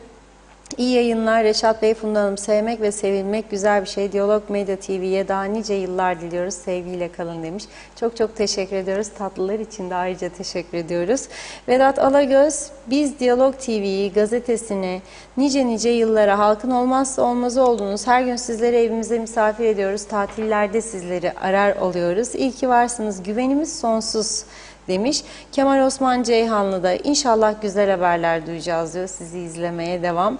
İyi yayınlar Reşat Bey, Funda Hanım. Sevmek ve sevilmek güzel bir şey. Diyalog Medya TV'ye daha nice yıllar diliyoruz. Sevgiyle kalın demiş. Çok çok teşekkür ediyoruz. Tatlılar için de ayrıca teşekkür ediyoruz. Vedat Alagöz, biz Diyalog TV'yi, gazetesini nice yıllara halkın olmazsa olmazı oldunuz. Her gün sizleri evimize misafir ediyoruz. Tatillerde sizleri arar oluyoruz. İyi ki varsınız. Güvenimiz sonsuz demiş. Kemal Osman Ceyhanlı da inşallah güzel haberler duyacağız diyor. Sizi izlemeye devam.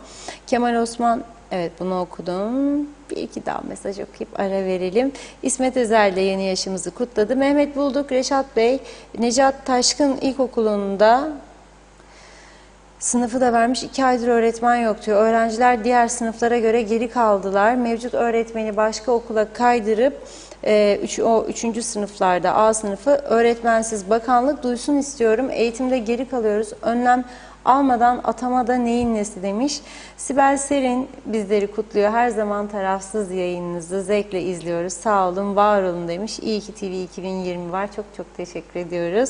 Kemal Osman, evet bunu okudum. Bir iki daha mesaj okuyup ara verelim. İsmet Ezel de yeni yaşımızı kutladı. Mehmet Bulduk, Reşat Bey, Necat Taşkın İlkokulu'nda sınıfı da vermiş. 2 aydır öğretmen yok diyor. Öğrenciler diğer sınıflara göre geri kaldılar. Mevcut öğretmeni başka okula kaydırıp o 3. sınıflarda A sınıfı öğretmensiz, bakanlık duysun istiyorum. Eğitimde geri kalıyoruz. Önlem almadan atamada neyin nesi demiş. Sibel Serin bizleri kutluyor. Her zaman tarafsız yayınınızı zevkle izliyoruz. Sağ olun, var olun demiş. İyi ki TV 2020 var. Çok çok teşekkür ediyoruz.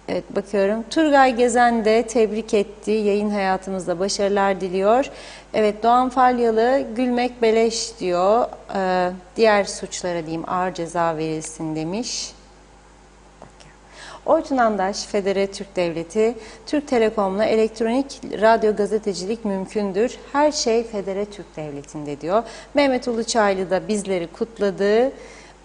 Evet, bakıyorum. Turgay Gezen de tebrik etti. Yayın hayatımızda başarılar diliyor. Evet, Doğan Falyalı, gülmek beleş diyor. Diğer suçlara diyeyim ağır ceza verilsin demiş. Oytun Andaş, Federe Türk Devleti, Türk Telekom'la elektronik radyo gazetecilik mümkündür. Her şey Federe Türk Devleti'nde diyor. Mehmet Uluçaylı da bizleri kutladı.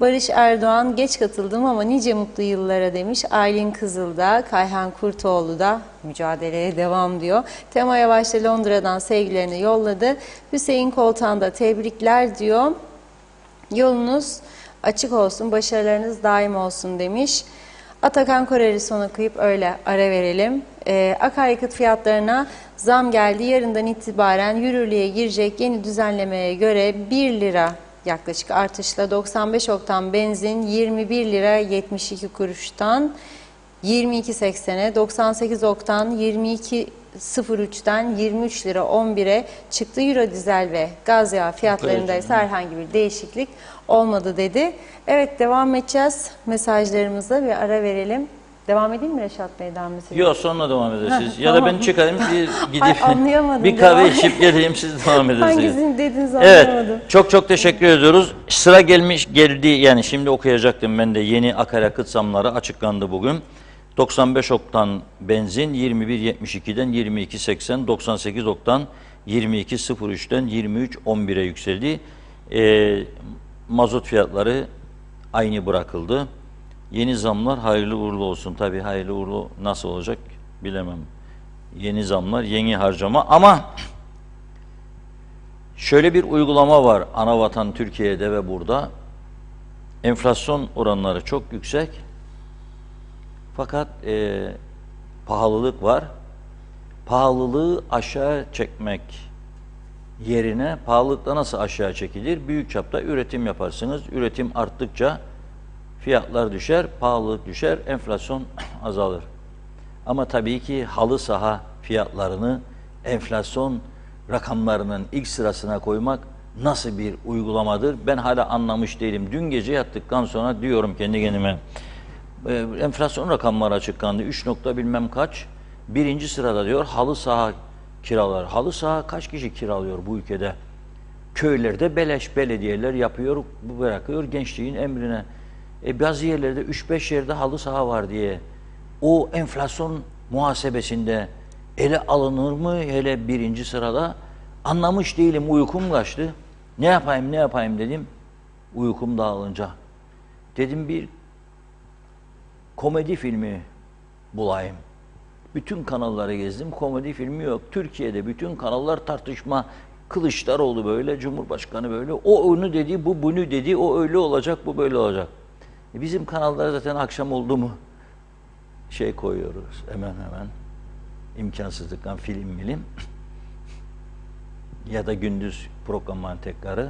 Barış Erdoğan, geç katıldım ama nice mutlu yıllara demiş. Aylin Kızıl da, Kayhan Kurtoğlu da mücadeleye devam diyor. Tema Yavaş da Londra'dan sevgilerini yolladı. Hüseyin Koltan da tebrikler diyor. Yolunuz Açık olsun, başarılarınız daim olsun demiş. Atakan Koreli sonu kıyıp öyle ara verelim. Akaryakıt fiyatlarına zam geldi. Yarından itibaren yürürlüğe girecek yeni düzenlemeye göre 1 lira yaklaşık artışla 95 oktan benzin 21 lira 72 kuruştan 22.80'e, 98 oktan 22.03'ten 23 lira 11'e çıktı. Euro dizel ve gaz yağı fiyatlarında ise herhangi bir değişiklik olmadı dedi. Evet, devam edeceğiz mesajlarımıza, bir ara verelim. Devam edeyim mi Reşat Bey'den mesajı? Yok, sonra devam edersiniz. Ya tamam. da ben çıkarayım, gidip Anlayamadım, bir kahve devam. içip geleyim, siz devam edersiniz. Hangisini dediniz anlayamadım. Evet, çok teşekkür ediyoruz. Sıra geldi, yani şimdi okuyacaktım ben de, yeni akaryakıt zamları açıklandı bugün. 95 oktan benzin 21.72'den 22.80, 98 oktan 22.03'ten 23.11'e yükseldi. Mazot fiyatları aynı bırakıldı. Yeni zamlar hayırlı uğurlu olsun. Tabii hayırlı uğurlu nasıl olacak bilemem. Yeni zamlar, yeni harcama, ama şöyle bir uygulama var Anavatan Türkiye'de ve burada. Enflasyon oranları çok yüksek. Fakat pahalılık var. Pahalılığı aşağı çekmek yerine, pahalılıkta nasıl aşağı çekilir? Büyük çapta üretim yaparsınız. Üretim arttıkça fiyatlar düşer, pahalılık düşer, enflasyon azalır. Ama tabii ki halı saha fiyatlarını enflasyon rakamlarının ilk sırasına koymak nasıl bir uygulamadır? Ben hala anlamış değilim. Dün gece yattıktan sonra diyorum kendi kendime, enflasyon rakamları açıklandı. 3 nokta bilmem kaç. Birinci sırada diyor halı saha kiralar. Halı saha kaç kişi kiralıyor bu ülkede? Köylerde beleş belediyeler yapıyor, bu bırakıyor gençliğin emrine. Bazı yerlerde 3-5 yerde halı saha var diye o enflasyon muhasebesinde ele alınır mı, hele birinci sırada? Anlamış değilim, uykum kaçtı. Ne yapayım dedim. Uykum dağılınca dedim bir komedi filmi bulayım. Bütün kanalları gezdim, komedi filmi yok. Türkiye'de bütün kanallar tartışma. Kılıçdaroğlu böyle, Cumhurbaşkanı böyle. O onu dedi, bu bunu dedi, o öyle olacak, bu böyle olacak. Bizim kanallara zaten akşam oldu mu koyuyoruz hemen imkansızlıktan film ya da gündüz programın tekrarı.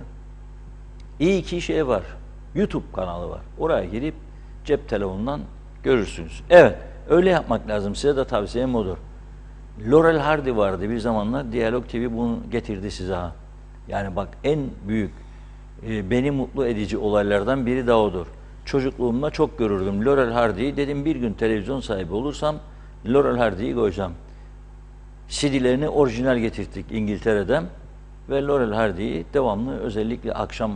İyi ki var, YouTube kanalı var. Oraya girip cep telefonundan görürsünüz. Evet, öyle yapmak lazım. Size de tavsiyem odur. Laurel Hardy vardı bir zamanlar. Diyalog TV bunu getirdi size. Yani bak, en büyük beni mutlu edici olaylardan biri de odur. Çocukluğumda çok görürdüm Laurel Hardy'yi. Dedim bir gün televizyon sahibi olursam Laurel Hardy'yi koyacağım. CD'lerini orijinal getirttik İngiltere'den ve Laurel Hardy'yi devamlı, özellikle akşam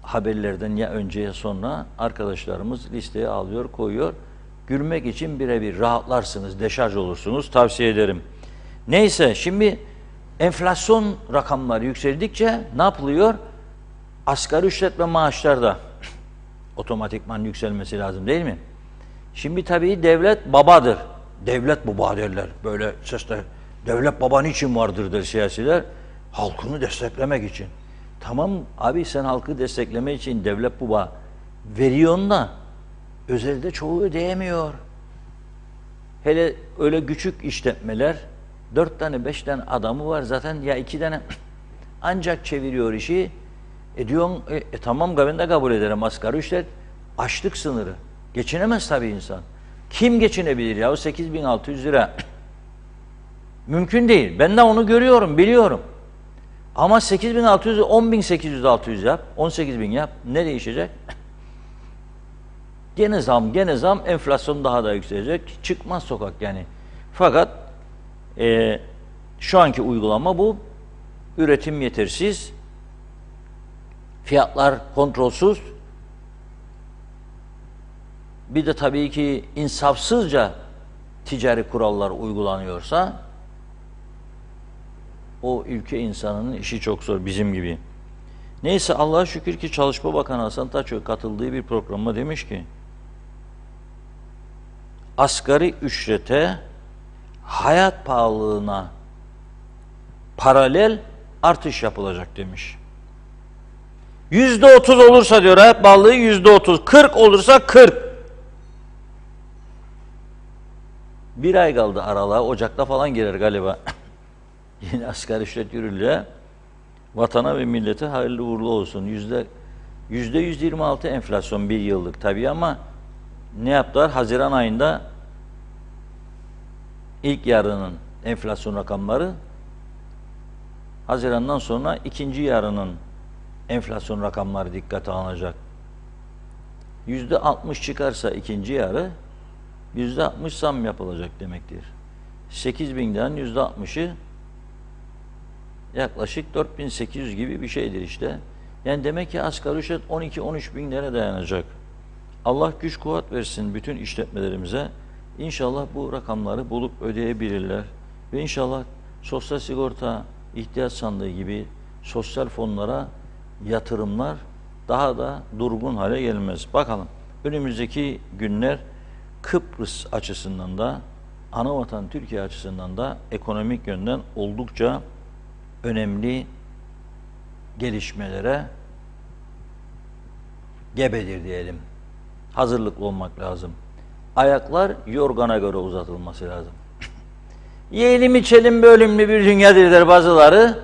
haberlerden ya önce ya sonra arkadaşlarımız listeye alıyor, koyuyor. Gülmek için birebir rahatlarsınız, deşarj olursunuz. Tavsiye ederim. Neyse, şimdi enflasyon rakamları yükseldikçe ne yapılıyor? Asgari ücret ve maaşlar da otomatikman yükselmesi lazım, değil mi? Şimdi tabii devlet babadır. Devlet baba derler. Böyle sesler. Devlet baba niçin vardır der siyasiler. Halkını desteklemek için. Tamam abi, sen halkı desteklemek için devlet baba veriyorsun da özelde çoğu ödeyemiyor. Hele öyle küçük işletmeler, 4 tane 5 tane adamı var zaten, ya 2 tane ancak çeviriyor işi. Diyorsun tamam, ben de kabul ederim asgari ücret, açlık sınırı. Geçinemez tabii insan. Kim geçinebilir ya 8.600 lira? Mümkün değil. Ben de onu görüyorum, biliyorum. Ama 8.600, 10.800-600 yap, 18.000 yap. Ne değişecek? Gene zam, enflasyon daha da yükselecek. Çıkmaz sokak yani. Fakat şu anki uygulama bu. Üretim yetersiz. Fiyatlar kontrolsüz. Bir de tabii ki insafsızca ticari kurallar uygulanıyorsa o ülke insanının işi çok zor, bizim gibi. Neyse, Allah'a şükür ki Çalışma Bakanı Hasan Taçök katıldığı bir programa demiş ki asgari ücrete hayat pahalılığına paralel artış yapılacak demiş. %30 olursa diyor hep ballığı %30, 40 olursa 40. Bir ay kaldı aralığa, Ocak'ta falan girer galiba. Yeni asgari ücret yürürlüğe, vatana ve millete hayırlı uğurlu olsun. %126 enflasyon bir yıllık tabii ama ne yaptılar? Haziran ayında ilk yarının enflasyon rakamları, Haziran'dan sonra ikinci yarının enflasyon rakamları dikkate alınacak. %60 çıkarsa ikinci yarı, %60 zam yapılacak demektir. 8.000'den %60'ı yaklaşık 4.800 gibi bir şeydir işte. Yani demek ki asgari ücret 12-13 binlere dayanacak. Allah güç kuvvet versin bütün işletmelerimize. İnşallah bu rakamları bulup ödeyebilirler. Ve inşallah sosyal sigorta, ihtiyaç sandığı gibi sosyal fonlara yatırımlar daha da durgun hale gelmez. Bakalım önümüzdeki günler Kıbrıs açısından da anavatan Türkiye açısından da ekonomik yönden oldukça önemli gelişmelere gebedir diyelim. Hazırlıklı olmak lazım. Ayaklar yorgana göre uzatılması lazım. Yiyelim içelim bölümlü bir dünyadır der bazıları.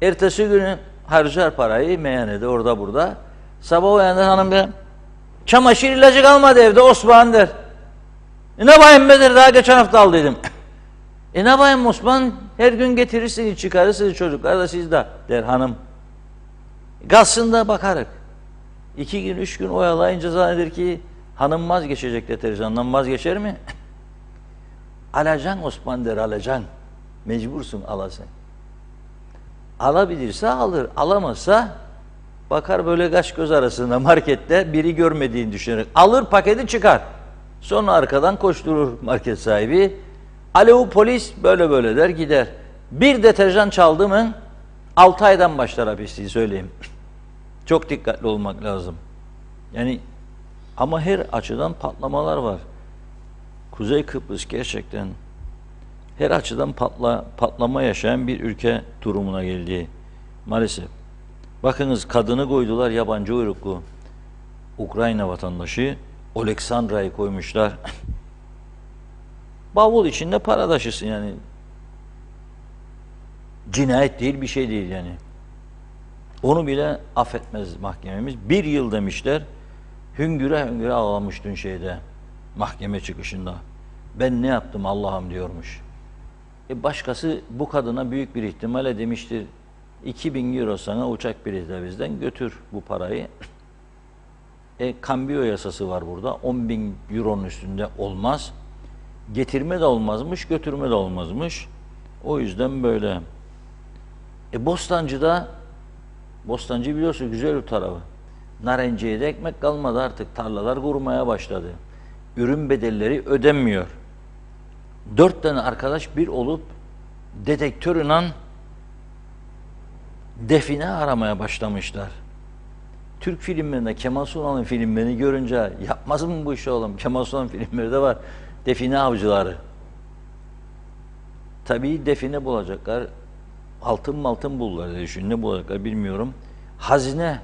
Ertesi günü harcar parayı meyhanede orada burada. Sabah uyandı hanım der. Çamaşır ilacı kalmadı evde Osman der. Ne yapayım be der, daha geçen hafta aldıydım. Ne yapayım Osman, her gün getirirsiniz çıkarırsınız çocuklar da siz de der hanım. Kalsın da bakarık. 2 gün 3 gün oyalayınca zanneder ki hanım vazgeçecek, deterjandan vazgeçer mi? Alacaksın Osman der, alacaksın. Mecbursun alasın. Alabilirse alır, alamazsa bakar böyle kaş göz arasında markette biri görmediğini düşünerek alır paketi çıkar. Sonra arkadan koşturur market sahibi. Alo polis böyle böyle der gider. Bir deterjan çaldı mı 6 aydan başlar hapisliği söyleyeyim. Çok dikkatli olmak lazım. Yani ama her açıdan patlamalar var. Kuzey Kıbrıs gerçekten her açıdan patlama yaşayan bir ülke durumuna geldi maalesef. Bakınız kadını koydular yabancı uyruklu. Ukrayna vatandaşı Oleksandra'yı koymuşlar. Bavul içinde para taşısın yani. Cinayet değil, bir şey değil yani. Onu bile affetmez mahkememiz. 1 yıl demişler. Hüngüre hüngüre ağlamış dün şeyde. Mahkeme çıkışında. Ben ne yaptım Allah'ım diyormuş. Başkası bu kadına büyük bir ihtimalle demiştir. 2.000 euro sana uçak bileti bizden götür bu parayı. Kambiyo yasası var burada. 10.000 euronun üstünde olmaz. Getirme de olmazmış, götürme de olmazmış. O yüzden böyle. Bostancı biliyorsun güzel bir tarafı. Narenciye'de ekmek kalmadı artık. Tarlalar kurumaya başladı. Ürün bedelleri ödenmiyor. 4 tane arkadaş bir olup dedektörüyle define aramaya başlamışlar. Türk filmlerinde Kemal Sunal'ın filmlerini görünce yapmaz mı bu işi oğlum? Kemal Sunal'ın filmleri de var. Define avcıları. Tabii define bulacaklar. Altın bulurlar diye düşün. Ne bulacaklar bilmiyorum.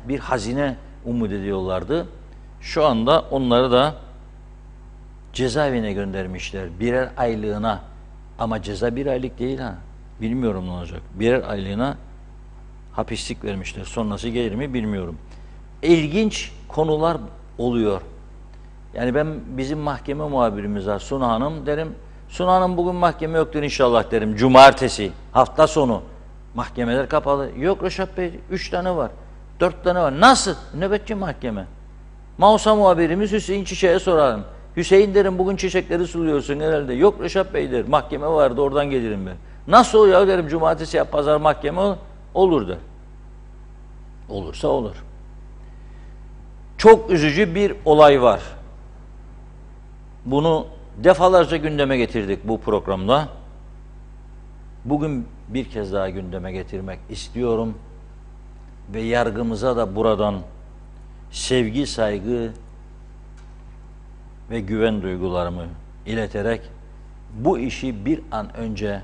Bir hazine umut ediyorlardı. Şu anda onları da cezaevine göndermişler. 1'er aylığına. Ama ceza 1 aylık değil ha. Bilmiyorum ne olacak. 1'er aylığına hapislik vermişler. Sonrası gelir mi bilmiyorum. İlginç konular oluyor. Yani ben bizim mahkeme muhabirimiz var Suna Hanım derim. Suna Hanım bugün mahkeme yoktur inşallah derim. Cumartesi, hafta sonu. Mahkemeler kapalı. Yok Reşat Bey 3 tane var. 4 tane var. Nasıl? Nöbetçi mahkeme. Mausa muhabirimiz Hüseyin Çiçek'e sorarım. Hüseyin derim bugün çiçekleri suluyorsun herhalde. Yok Reşat Bey der. Mahkeme vardı oradan gelirim ben. Nasıl oluyor derim cumartesi ya pazar mahkeme olur der. Olursa olur. Çok üzücü bir olay var. Bunu defalarca gündeme getirdik bu programda. Bugün bir kez daha gündeme getirmek istiyorum. Ve yargımıza da buradan sevgi, saygı ve güven duygularımı ileterek bu işi bir an önce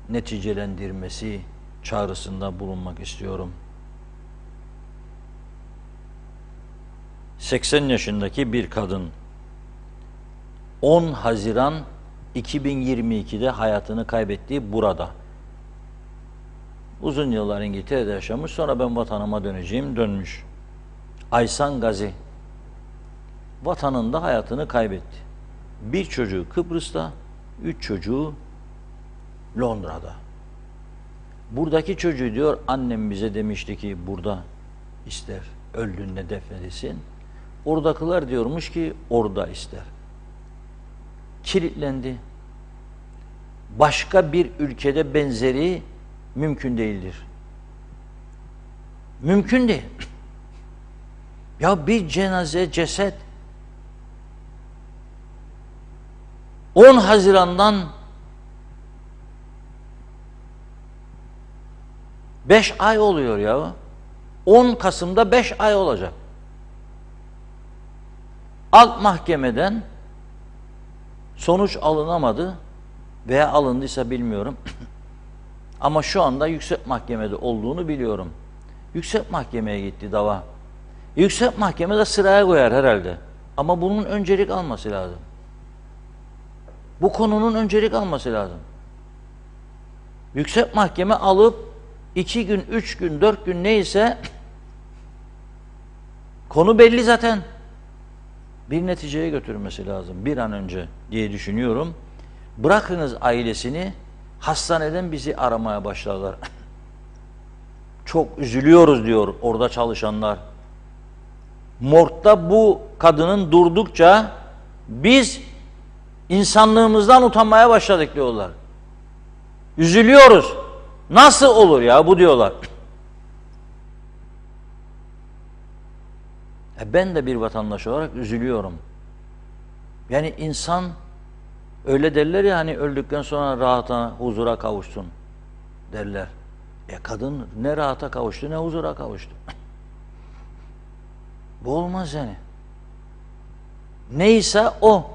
neticelendirmesi çağrısında bulunmak istiyorum. 80 yaşındaki bir kadın 10 Haziran 2022'de hayatını kaybettiği burada. Uzun yıllar İngiltere'de yaşamış, sonra ben vatanıma döneceğim, dönmüş. Aysan Gazi vatanında hayatını kaybetti. Bir çocuğu Kıbrıs'ta, 3 çocuğu Londra'da. Buradaki çocuğu diyor, annem bize demişti ki burada ister, öldüğünde defnedilsin. Oradakiler diyormuş ki orada ister. Kilitlendi. Başka bir ülkede benzeri mümkün değildir. Mümkün değil. Ya bir cenaze, ceset 10 Haziran'dan 5 ay oluyor ya. 10 Kasım'da 5 ay olacak. Alt mahkemeden sonuç alınamadı veya alındıysa bilmiyorum. Ama şu anda yüksek mahkemede olduğunu biliyorum. Yüksek mahkemeye gitti dava. Yüksek mahkemede sıraya koyar herhalde. Ama bunun öncelik alması lazım. Bu konunun öncelik alması lazım. Yüksek mahkeme alıp 2 gün, 3 gün, 4 gün neyse konu belli zaten. Bir neticeye götürmesi lazım bir an önce diye düşünüyorum. Bırakınız ailesini, hastaneden bizi aramaya başladılar. Çok üzülüyoruz diyor orada çalışanlar. Morgda bu kadının durdukça biz insanlığımızdan utanmaya başladık diyorlar. Üzülüyoruz. Nasıl olur ya bu diyorlar. Ben de bir vatandaş olarak üzülüyorum. Yani insan öyle derler ya, hani öldükten sonra rahata, huzura kavuşsun derler. Kadın ne rahata kavuştu ne huzura kavuştu. Bu olmaz yani. Neyse o.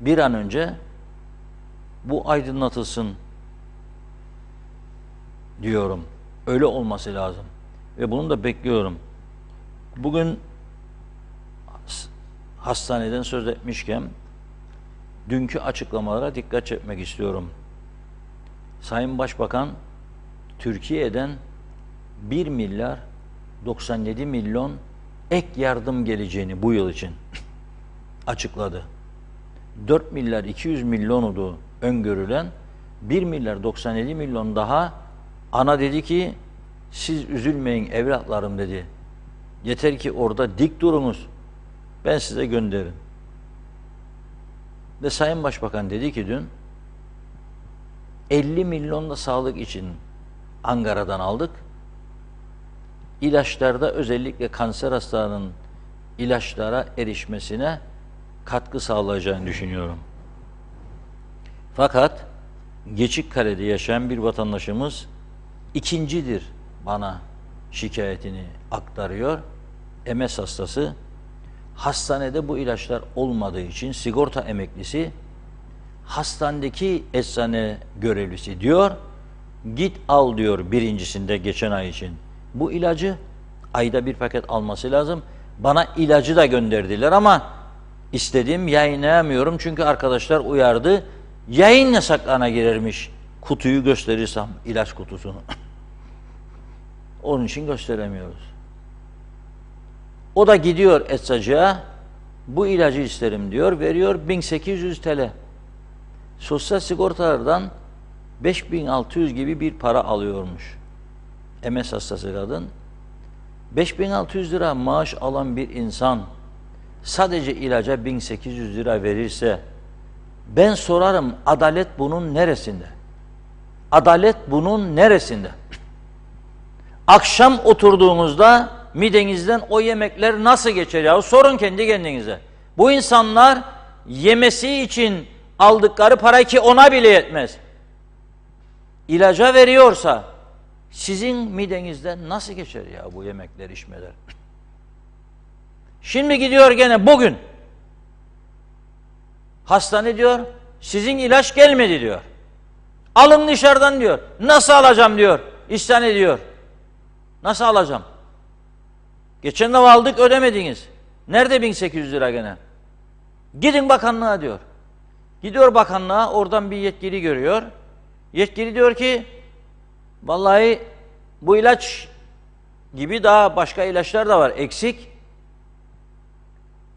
Bir an önce bu aydınlatılsın diyorum. Öyle olması lazım. Ve bunu da bekliyorum. Bugün hastaneden söz etmişken dünkü açıklamalara dikkat çekmek istiyorum. Sayın Başbakan Türkiye'den 1 milyar 97 milyon ek yardım geleceğini bu yıl için açıkladı. 4 milyar 200 milyonudu öngörülen, 1 milyar 97 milyon daha. Ana dedi ki siz üzülmeyin evlatlarım dedi. Yeter ki orada dik durunuz. Ben size gönderirim. Ve Sayın Başbakan dedi ki dün 50 milyon da sağlık için Ankara'dan aldık. İlaçlarda özellikle kanser hastalarının ilaçlara erişmesine katkı sağlayacağını düşünüyorum. Fakat Geçikkale'de yaşayan bir vatandaşımız ikincidir bana şikayetini aktarıyor. MS hastası. Hastanede bu ilaçlar olmadığı için sigorta emeklisi, hastanedeki eczane görevlisi diyor, git al diyor birincisinde geçen ay için. Bu ilacı ayda bir paket alması lazım. Bana ilacı da gönderdiler ama istediğim yayınlayamıyorum çünkü arkadaşlar uyardı. Yayın yasaklarına girermiş kutuyu gösterirsem, ilaç kutusunu. Onun için gösteremiyoruz. O da gidiyor eczacıya, bu ilacı isterim diyor, veriyor 1800 TL. Sosyal sigortalardan 5600 gibi bir para alıyormuş. MS hastası kadın. 5600 lira maaş alan bir insan sadece ilaca 1800 lira verirse ben sorarım, adalet bunun neresinde? Adalet bunun neresinde? Akşam oturduğunuzda midenizden o yemekler nasıl geçer ya? Sorun kendi kendinize. Bu insanlar yemesi için aldıkları para ki ona bile yetmez. İlaca veriyorsa sizin midenizden nasıl geçer ya bu yemekler, içmeler? Şimdi gidiyor gene bugün. Hastane diyor, sizin ilaç gelmedi diyor. Alın dışarıdan diyor. Nasıl alacağım diyor. İsyan ediyor. Nasıl alacağım? Geçen de aldık ödemediniz. Nerede 1800 lira gene? Gidin bakanlığa diyor. Gidiyor bakanlığa, oradan bir yetkili görüyor. Yetkili diyor ki, vallahi bu ilaç gibi daha başka ilaçlar da var eksik.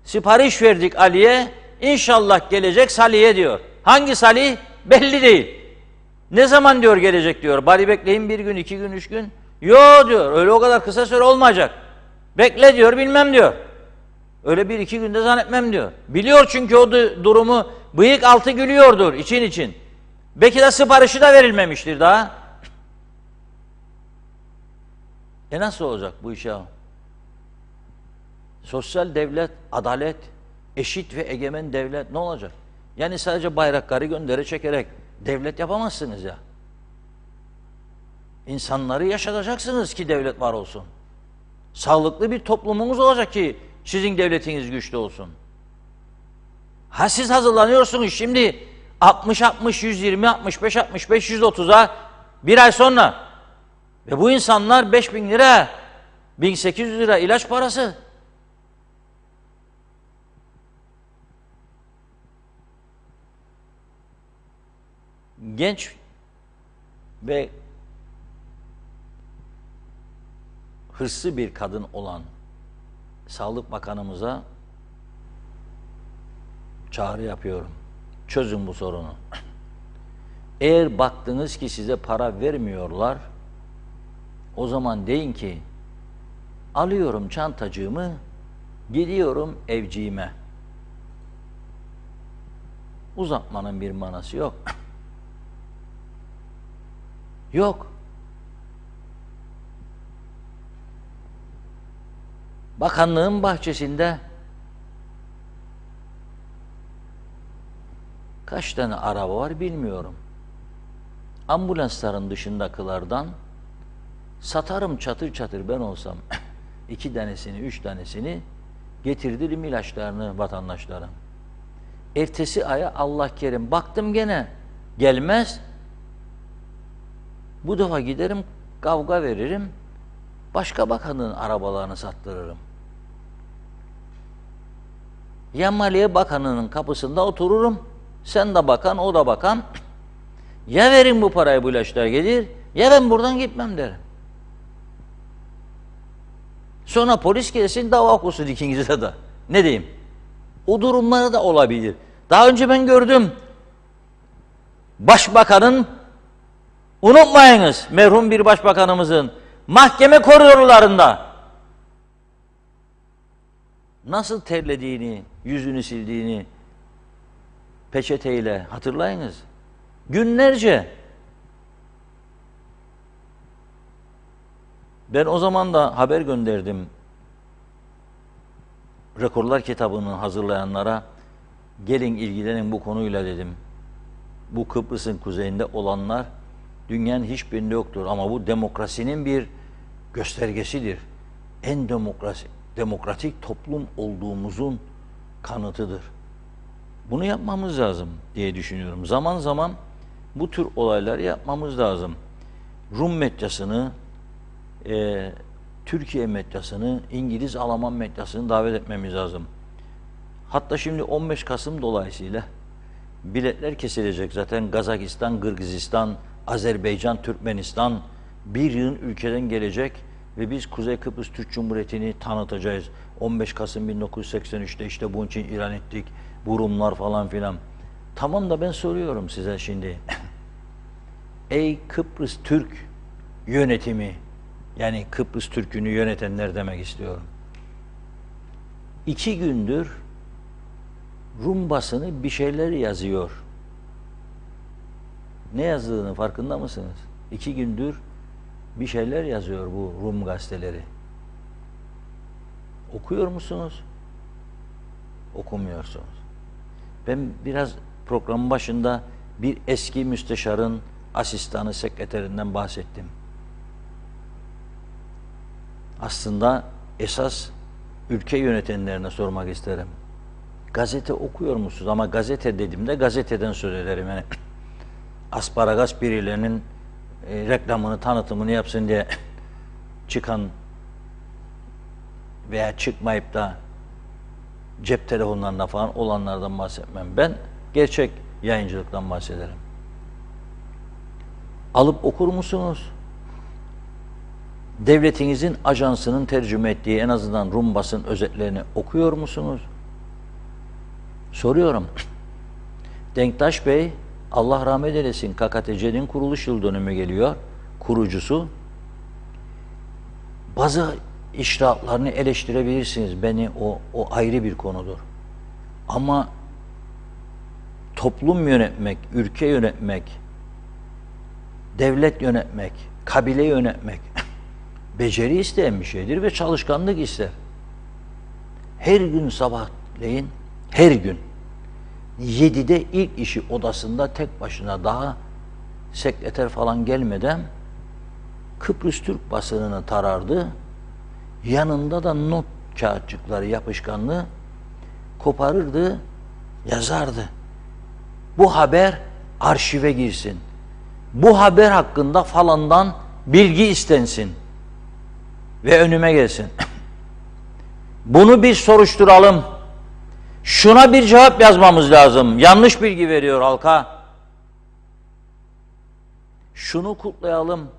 Sipariş verdik Ali'ye, inşallah gelecek Salih'e diyor. Hangi Salih? Belli değil. Ne zaman diyor gelecek diyor. Bari bekleyin, bir gün, 2 gün, 3 gün. Yo diyor, öyle o kadar kısa süre olmayacak. Bekle diyor, bilmem diyor. Öyle 1-2 günde zannetmem diyor. Biliyor çünkü o durumu, bıyık altı gülüyordur için için. Belki de siparişi de verilmemiştir daha. Nasıl olacak bu iş ya? Sosyal devlet, adalet, eşit ve egemen devlet ne olacak? Yani sadece bayrakları göndere çekerek devlet yapamazsınız ya. İnsanları yaşatacaksınız ki devlet var olsun. Sağlıklı bir toplumunuz olacak ki sizin devletiniz güçlü olsun. Ha siz hazırlanıyorsunuz şimdi 60-60, 120, 65-65, 130'a bir ay sonra. Ve bu insanlar 5.000 lira, 1.800 lira ilaç parası. Genç ve hırslı bir kadın olan Sağlık Bakanımıza çağrı yapıyorum. Çözün bu sorunu. Eğer baktınız ki size para vermiyorlar, o zaman deyin ki, alıyorum çantacığımı, gidiyorum evciğime. Uzatmanın bir manası yok. Yok. Bakanlığın bahçesinde kaç tane araba var bilmiyorum. Ambulansların dışındakilerden satarım çatır çatır ben olsam 2 tanesini, 3 tanesini getirdirim ilaçlarını vatandaşlara. Ertesi aya Allah kerim baktım gene gelmez. Bu defa giderim kavga veririm. Başka bakanın arabalarını sattırırım. Ya Maliye Bakanı'nın kapısında otururum. Sen de bakan, o da bakan. Ya verin bu parayı bu ilaçlar gelir, ya ben buradan gitmem derim. Sonra polis gelsin dava okusun ikinize de. Ne diyeyim? O durumları da olabilir. Daha önce ben gördüm. Başbakanın, unutmayınız merhum bir başbakanımızın mahkeme koridorlarında nasıl terlediğini, yüzünü sildiğini peçeteyle hatırlayınız. Günlerce. Ben o zaman da haber gönderdim. Rekorlar kitabını hazırlayanlara, gelin ilgilenin bu konuyla dedim. Bu Kıbrıs'ın kuzeyinde olanlar dünyanın hiçbirinde yoktur ama bu demokrasinin bir göstergesidir. En demokratik toplum olduğumuzun kanıtıdır. Bunu yapmamız lazım diye düşünüyorum. Zaman zaman bu tür olayları yapmamız lazım. Rum medyasını, Türkiye medyasını, İngiliz, Alman medyasını davet etmemiz lazım. Hatta şimdi 15 Kasım dolayısıyla biletler kesilecek zaten. Kazakistan, Kırgızistan, Azerbaycan, Türkmenistan bir yığın ülkeden gelecek ve biz Kuzey Kıbrıs Türk Cumhuriyeti'ni tanıtacağız. 15 Kasım 1983'te işte bunun için ilan ettik. Bu Rumlar falan filan. Tamam da ben soruyorum size şimdi. Ey Kıbrıs Türk yönetimi, yani Kıbrıs Türk'ünü yönetenler demek istiyorum. 2 gündür Rum basını bir şeyler yazıyor. Ne yazdığını farkında mısınız? 2 gündür bir şeyler yazıyor bu Rum gazeteleri. Okuyor musunuz? Okumuyorsunuz. Ben biraz programın başında bir eski müsteşarın asistanı, sekreterinden bahsettim. Aslında esas ülke yönetenlerine sormak isterim. Gazete okuyor musunuz? Ama gazete dediğimde gazeteden söz ederim. Yani asparagas birilerinin reklamını, tanıtımını yapsın diye çıkan veya çıkmayıp da cep telefonlarında falan olanlardan bahsetmem. Ben gerçek yayıncılıktan bahsederim. Alıp okur musunuz? Devletinizin ajansının tercüme ettiği en azından Rum basın özetlerini okuyor musunuz? Soruyorum. Denktaş Bey, Allah rahmet eylesin, KKTC'nin kuruluş yıl dönümü geliyor. Kurucusu. Bazı iştahatlarını eleştirebilirsiniz. O ayrı bir konudur. Ama toplum yönetmek, ülke yönetmek, devlet yönetmek, kabile yönetmek beceri isteyen bir şeydir ve çalışkanlık ister. Her gün sabahleyin, her gün 7'de ilk işi odasında tek başına, daha sekreter falan gelmeden Kıbrıs Türk basınını tarardı. Yanında da not kağıtçıkları, yapışkanlığı koparırdı, yazardı. Bu haber arşive girsin. Bu haber hakkında falandan bilgi istensin ve önüme gelsin. Bunu bir soruşturalım. Şuna bir cevap yazmamız lazım. Yanlış bilgi veriyor halka. Şunu kutlayalım.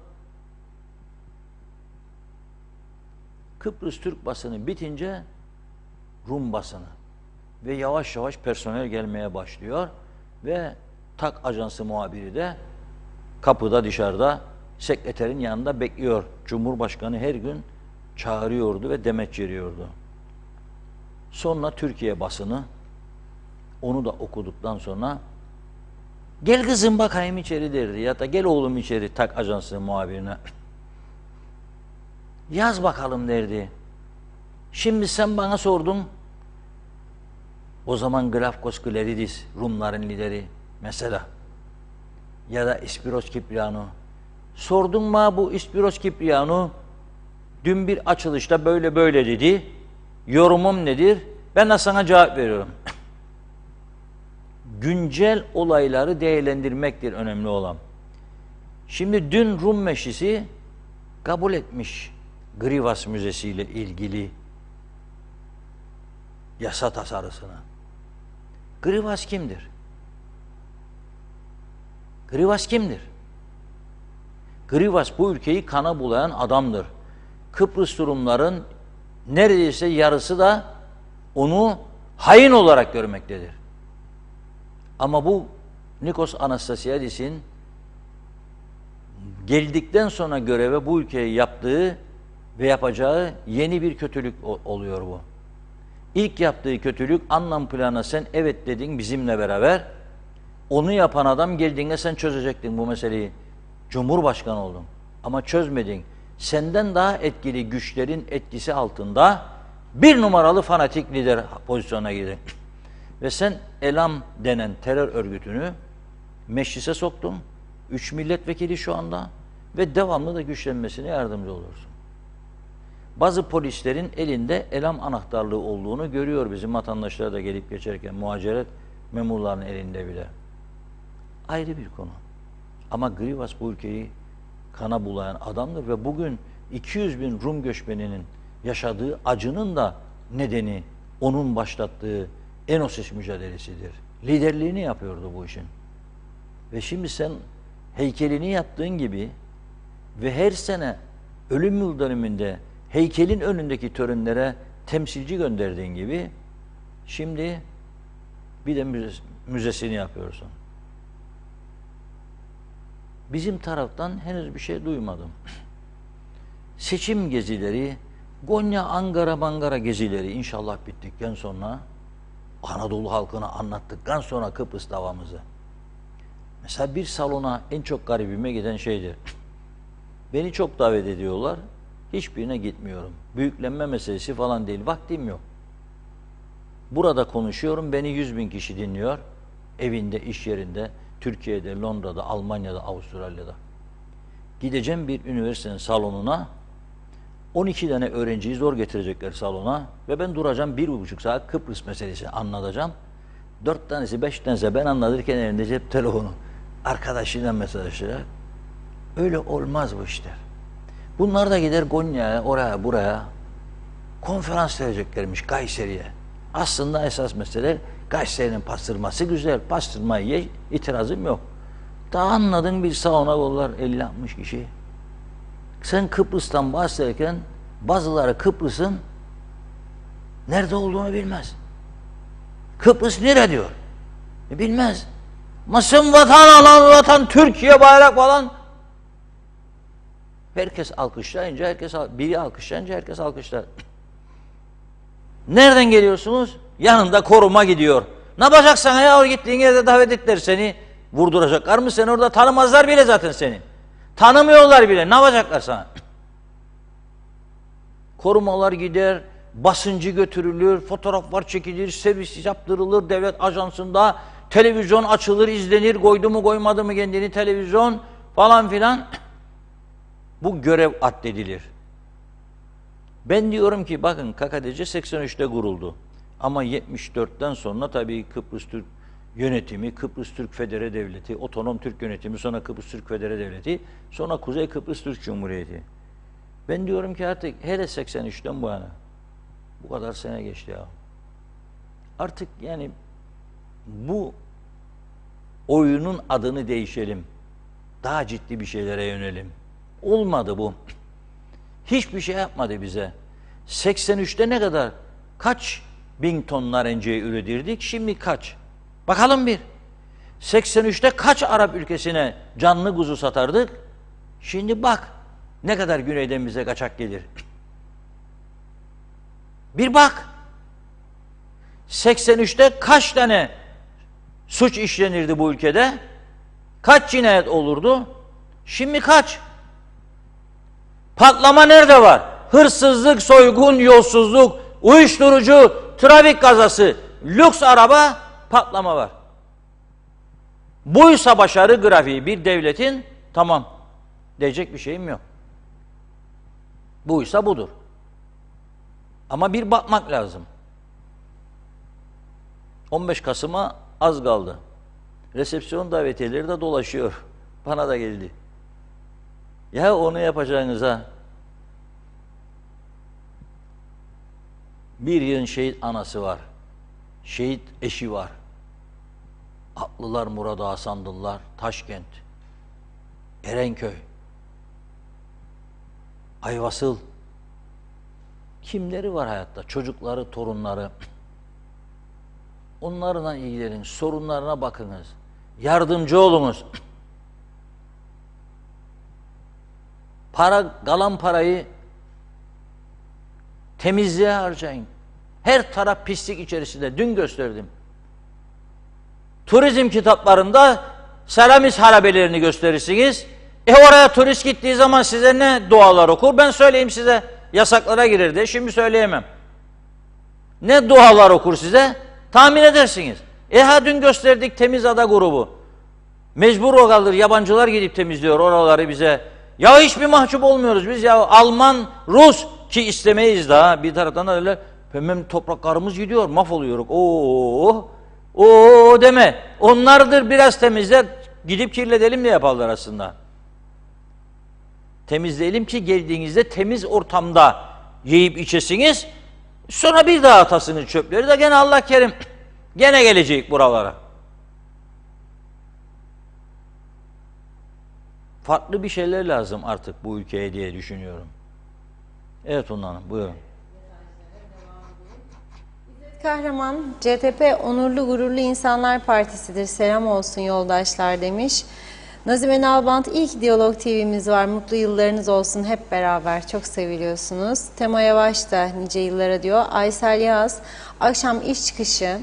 Kıbrıs Türk basını bitince Rum basını ve yavaş yavaş personel gelmeye başlıyor ve TAK ajansı muhabiri de kapıda, dışarıda sekreterin yanında bekliyor. Cumhurbaşkanı her gün çağırıyordu ve demeç veriyordu. Sonra Türkiye basını onu da okuduktan sonra gel kızım bakayım içeri derdi ya da gel oğlum içeri TAK ajansı muhabirine. Yaz bakalım derdi. Şimdi sen bana sordun. O zaman Glafkos Kleridis, Rumların lideri mesela. Ya da İspiros Kipriano. Sordun mu bu İspiros Kipriano dün bir açılışta böyle böyle dedi. Yorumum nedir? Ben de sana cevap veriyorum. Güncel olayları değerlendirmektir önemli olan. Şimdi dün Rum Meclisi kabul etmiş Grivas Müzesi ile ilgili yasa tasarısını. Grivas kimdir? Grivas kimdir? Grivas bu ülkeyi kana bulayan adamdır. Kıbrıs Rumların neredeyse yarısı da onu hain olarak görmektedir. Ama bu Nikos Anastasiadis'in geldikten sonra göreve bu ülkeye yaptığı ve yapacağı yeni bir kötülük oluyor bu. İlk yaptığı kötülük, anlam planına sen evet dedin bizimle beraber. Onu yapan adam geldiğinde sen çözecektin bu meseleyi. Cumhurbaşkanı oldun ama çözmedin. Senden daha etkili güçlerin etkisi altında bir numaralı fanatik lider pozisyonuna girdin. Ve sen Elam denen terör örgütünü meclise soktun. 3 milletvekili şu anda ve devamlı da güçlenmesine yardımcı olursun. Bazı polislerin elinde Elam anahtarlığı olduğunu görüyor bizim vatandaşlar da gelip geçerken, muhaciret memurlarının elinde bile. Ayrı bir konu. Ama Grivas bu ülkeyi kana bulayan adamdır ve bugün 200 bin Rum göçmeninin yaşadığı acının da nedeni onun başlattığı Enosis mücadelesidir. Liderliğini yapıyordu bu işin. Ve şimdi sen heykelini yaptığın gibi ve her sene ölüm yıl dönümünde heykelin önündeki törenlere temsilci gönderdiğin gibi şimdi bir de müzesini yapıyorsun. Bizim taraftan henüz bir şey duymadım. Seçim gezileri, Konya, Ankara, Mangara gezileri inşallah bittikten sonra Anadolu halkına anlattıktan sonra Kıbrıs davamızı. Mesela bir salona en çok garibime giden şeydir. Beni çok davet ediyorlar. Hiçbirine gitmiyorum. Büyüklenme meselesi falan değil. Vaktim yok. Burada konuşuyorum. Beni 100 bin kişi dinliyor. Evinde, iş yerinde, Türkiye'de, Londra'da, Almanya'da, Avustralya'da. Gideceğim bir üniversitenin salonuna. 12 tane öğrenciyi zor getirecekler salona. Ve ben duracağım 1,5 saat Kıbrıs meselesini anlatacağım. 4 tanesi, 5 tanesi ben anlatırken elinde cep telefonu. Arkadaşıyla mesajlaşarak. Öyle olmaz bu işler. Bunlar da gider Konya'ya, oraya, buraya konferans vereceklermiş, Kayseri'ye. Aslında esas mesele Kayseri'nin pastırması güzel. Pastırmayı ye, itirazım yok. Daha anladın bir sauna kollar 50-60 kişi. Sen Kıbrıs'tan bahsederken bazıları Kıbrıs'ın nerede olduğunu bilmez. Kıbrıs nere diyor? Bilmez. Masın vatan alan vatan Türkiye bayrak falan. Herkes alkışlayınca biri alkışlayınca herkes alkışlar. Nereden geliyorsunuz? Yanında koruma gidiyor. Ne yapacaksın ya? Gittiğin yerde davet ettiler seni. Vurduracaklar mı seni orada? Tanımazlar bile zaten seni. Tanımıyorlar bile. Ne yapacaklar sana? Korumalar gider, basıncı götürülür, fotoğraflar çekilir, servis yaptırılır devlet ajansında, televizyon açılır, izlenir, koydu mu koymadı mı kendini televizyon falan filan. Bu görev addedilir. Ben diyorum ki bakın KKTC 83'te kuruldu. Ama 74'ten sonra tabii Kıbrıs Türk yönetimi, Kıbrıs Türk Federe Devleti, Otonom Türk Yönetimi, sonra Kıbrıs Türk Federe Devleti, sonra Kuzey Kıbrıs Türk Cumhuriyeti. Ben diyorum ki artık hele 83'ten bu yana, bu kadar sene geçti ya. Artık yani bu oyunun adını değişelim. Daha ciddi bir şeylere yönelim. Olmadı bu. Hiçbir şey yapmadı bize. 83'te ne kadar? Kaç bin ton narenciye üretirdik? Şimdi kaç? Bakalım bir. 83'te kaç Arap ülkesine canlı kuzu satardık? Şimdi bak. Ne kadar güneyden bize kaçak gelir? Bir bak. 83'te kaç tane suç işlenirdi bu ülkede? Kaç cinayet olurdu? Şimdi kaç? Patlama nerede var? Hırsızlık, soygun, yolsuzluk, uyuşturucu, trafik kazası, lüks araba, patlama var. Buysa başarı grafiği bir devletin, tamam diyecek bir şeyim yok. Buysa budur. Ama bir bakmak lazım. 15 Kasım'a az kaldı. Resepsiyon davetiyeleri de dolaşıyor. Bana da geldi. Ya onu yapacağınıza bir yığın şehit anası var. Şehit eşi var. Atlılar, Murad Ağa Sandıllar, Taşkent, Erenköy, Ayvasıl. Kimleri var hayatta? Çocukları, torunları. Onlarla ilgilenin, sorunlarına bakınız. Yardımcı olunuz. Kalan parayı temizliğe harcayın. Her taraf pislik içerisinde. Dün gösterdim. Turizm kitaplarında Selamis harabelerini gösterirsiniz. Oraya turist gittiği zaman size ne dualar okur? Ben söyleyeyim size. Yasaklara girer şimdi söyleyemem. Ne dualar okur size? Tahmin edersiniz. Dün gösterdik Temiz Ada grubu. Mecbur o kalır. Yabancılar gidip temizliyor oraları bize. Ya hiçbir mahcup olmuyoruz biz ya. Alman, Rus ki istemeyiz daha. Bir taraftan da öyle hemen topraklarımız gidiyor. Mahvoluyoruz. Oo deme. Onlardır biraz temizler. Gidip kirletelim de yaparlar aslında. Temizleyelim ki geldiğinizde temiz ortamda yiyip içesiniz. Sonra bir daha atasınız çöpleri de gene Allah kerim. Gene gelecek buralara. Farklı bir şeyler lazım artık bu ülkeye diye düşünüyorum. Evet Unal Hanım, buyurun. Kahraman, CTP onurlu gururlu insanlar partisidir. Selam olsun yoldaşlar demiş. Nazime Nalbant, ilk Diyalog TV'miz var. Mutlu yıllarınız olsun hep beraber. Çok seviliyorsunuz. Tema Yavaş da nice yıllara diyor. Aysel Yağız, akşam iş çıkışı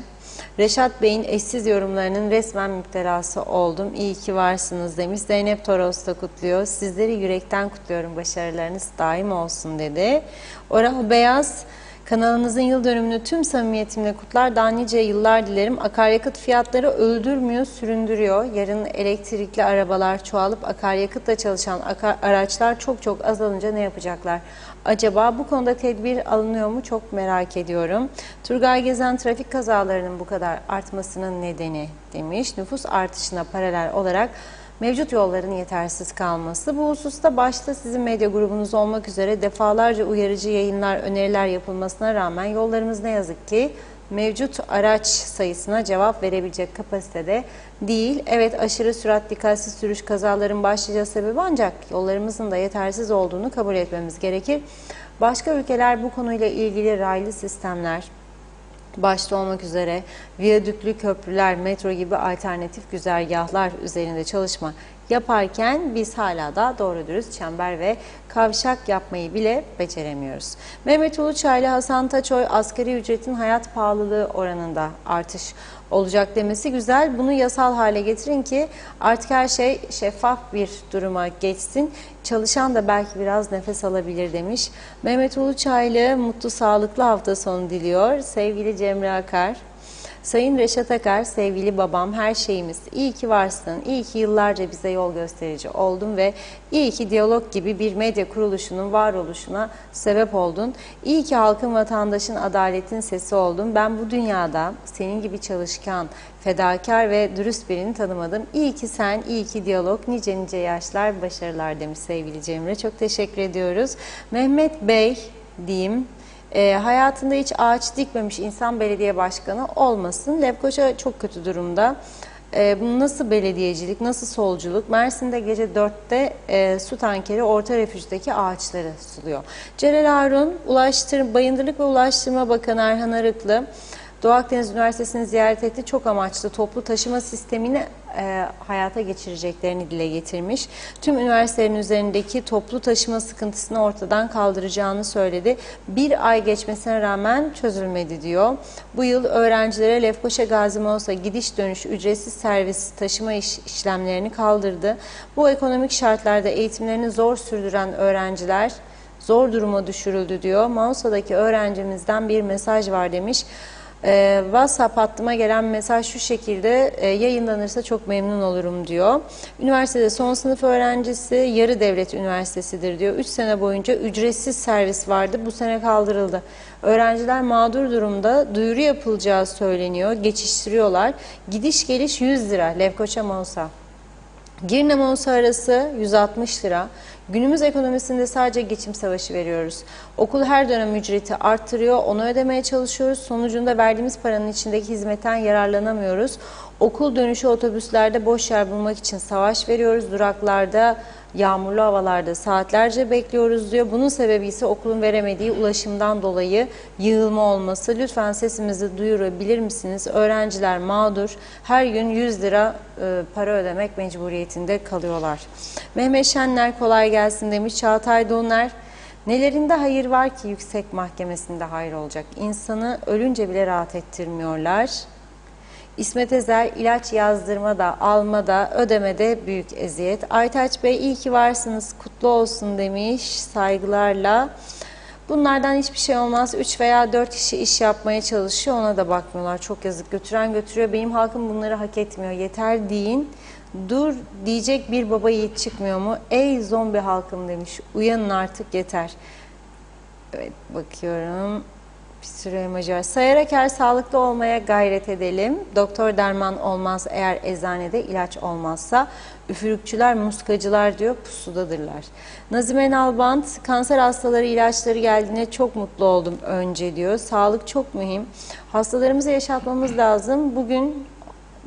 Reşat Bey'in eşsiz yorumlarının resmen müptelası oldum. İyi ki varsınız demiş. Zeynep Toros da kutluyor. Sizleri yürekten kutluyorum. Başarılarınız daim olsun dedi. Oral Beyaz, kanalınızın yıl dönümünü tüm samimiyetimle kutlar. Daha nice yıllar dilerim. Akaryakıt fiyatları öldürmüyor, süründürüyor. Yarın elektrikli arabalar çoğalıp akaryakıtla çalışan araçlar çok azalınca ne yapacaklar? Acaba bu konuda tedbir alınıyor mu? Çok merak ediyorum. Turgay Gezen, trafik kazalarının bu kadar artmasının nedeni demiş. Nüfus artışına paralel olarak mevcut yolların yetersiz kalması. Bu hususta başta sizin medya grubunuz olmak üzere defalarca uyarıcı yayınlar, öneriler yapılmasına rağmen yollarımız ne yazık ki mevcut araç sayısına cevap verebilecek kapasitede değil. Evet, aşırı sürat, dikkatsiz sürüş kazaların başlıca sebebi, ancak yollarımızın da yetersiz olduğunu kabul etmemiz gerekir. Başka ülkeler bu konuyla ilgili raylı sistemler başta olmak üzere viyadüklü köprüler, metro gibi alternatif güzergahlar üzerinde çalışma yaparken biz hala da doğru dürüst çember ve kavşak yapmayı bile beceremiyoruz. Mehmet Uluçaylı, Hasan Taçoy, asgari ücretin hayat pahalılığı oranında artış olacak demesi güzel. Bunu yasal hale getirin ki artık her şey şeffaf bir duruma geçsin. Çalışan da belki biraz nefes alabilir demiş. Mehmet Uluçaylı mutlu, sağlıklı hafta sonu diliyor. Sevgili Cemre Akar. Sayın Reşat Akar, sevgili babam, her şeyimiz. İyi ki varsın, iyi ki yıllarca bize yol gösterici oldun ve iyi ki Diyalog gibi bir medya kuruluşunun varoluşuna sebep oldun. İyi ki halkın, vatandaşın, adaletin sesi oldun. Ben bu dünyada senin gibi çalışkan, fedakar ve dürüst birini tanımadım. İyi ki sen, iyi ki Diyalog, nice nice yaşlar, başarılar demiş sevgili Cemre. Çok teşekkür ediyoruz. Mehmet Bey diyeyim. Hayatında hiç ağaç dikmemiş insan belediye başkanı olmasın. Lefkoşa çok kötü durumda. Bu nasıl belediyecilik, nasıl solculuk? Mersin'de gece 4'te su tankeri orta refüjdeki ağaçları suluyor. Celal Harun, Bayındırlık ve Ulaştırma Bakanı Erhan Arıklı, Doğu Akdeniz Üniversitesi'ni ziyaret etti. Çok amaçlı toplu taşıma sistemini hayata geçireceklerini dile getirmiş. Tüm üniversitelerin üzerindeki toplu taşıma sıkıntısını ortadan kaldıracağını söyledi. Bir ay geçmesine rağmen çözülmedi diyor. Bu yıl öğrencilere Lefkoşa Gazi Mausa gidiş dönüş ücretsiz servis taşıma işlemlerini kaldırdı. Bu ekonomik şartlarda eğitimlerini zor sürdüren öğrenciler zor duruma düşürüldü diyor. Mausa'daki öğrencimizden bir mesaj var demiş. WhatsApp hattıma gelen mesaj şu şekilde: yayınlanırsa çok memnun olurum diyor. Üniversitede son sınıf öğrencisi, yarı devlet üniversitesidir diyor. 3 sene boyunca ücretsiz servis vardı, bu sene kaldırıldı. Öğrenciler mağdur durumda, duyuru yapılacağı söyleniyor, geçiştiriyorlar. Gidiş geliş 100 lira Lefkoşa Mausa. Girne Mausa arası 160 lira. Günümüz ekonomisinde sadece geçim savaşı veriyoruz. Okul her dönem ücreti arttırıyor, onu ödemeye çalışıyoruz. Sonucunda verdiğimiz paranın içindeki hizmetten yararlanamıyoruz. Okul dönüşü otobüslerde boş yer bulmak için savaş veriyoruz. Duraklarda, yağmurlu havalarda saatlerce bekliyoruz diyor. Bunun sebebi ise okulun veremediği ulaşımdan dolayı yığılma olması. Lütfen sesimizi duyurabilir misiniz? Öğrenciler mağdur. Her gün 100 lira para ödemek mecburiyetinde kalıyorlar. Mehmet Şenler kolay gelsin demiş. Çağatay Doner, nelerinde hayır var ki yüksek mahkemesinde hayır olacak? İnsanı ölünce bile rahat ettirmiyorlar. İsmet Ezer, ilaç yazdırmada, almada, ödemede büyük eziyet. Aytaç Bey, iyi ki varsınız, kutlu olsun demiş saygılarla. Bunlardan hiçbir şey olmaz. 3 veya 4 kişi iş yapmaya çalışıyor, ona da bakmıyorlar. Çok yazık, götüren götürüyor. Benim halkım bunları hak etmiyor. Yeter deyin. Dur diyecek bir baba yiğit çıkmıyor mu? Ey zombi halkım demiş. Uyanın artık, yeter. Evet, bakıyorum. Bir sürü emoji var. Sayarak her sağlıklı olmaya gayret edelim. Doktor derman olmaz eğer eczanede ilaç olmazsa. Üfürükçüler, muskacılar diyor, pusudadırlar. Nazime Nalbant, kanser hastaları ilaçları geldiğine çok mutlu oldum önce diyor. Sağlık çok mühim. Hastalarımızı yaşatmamız lazım. Bugün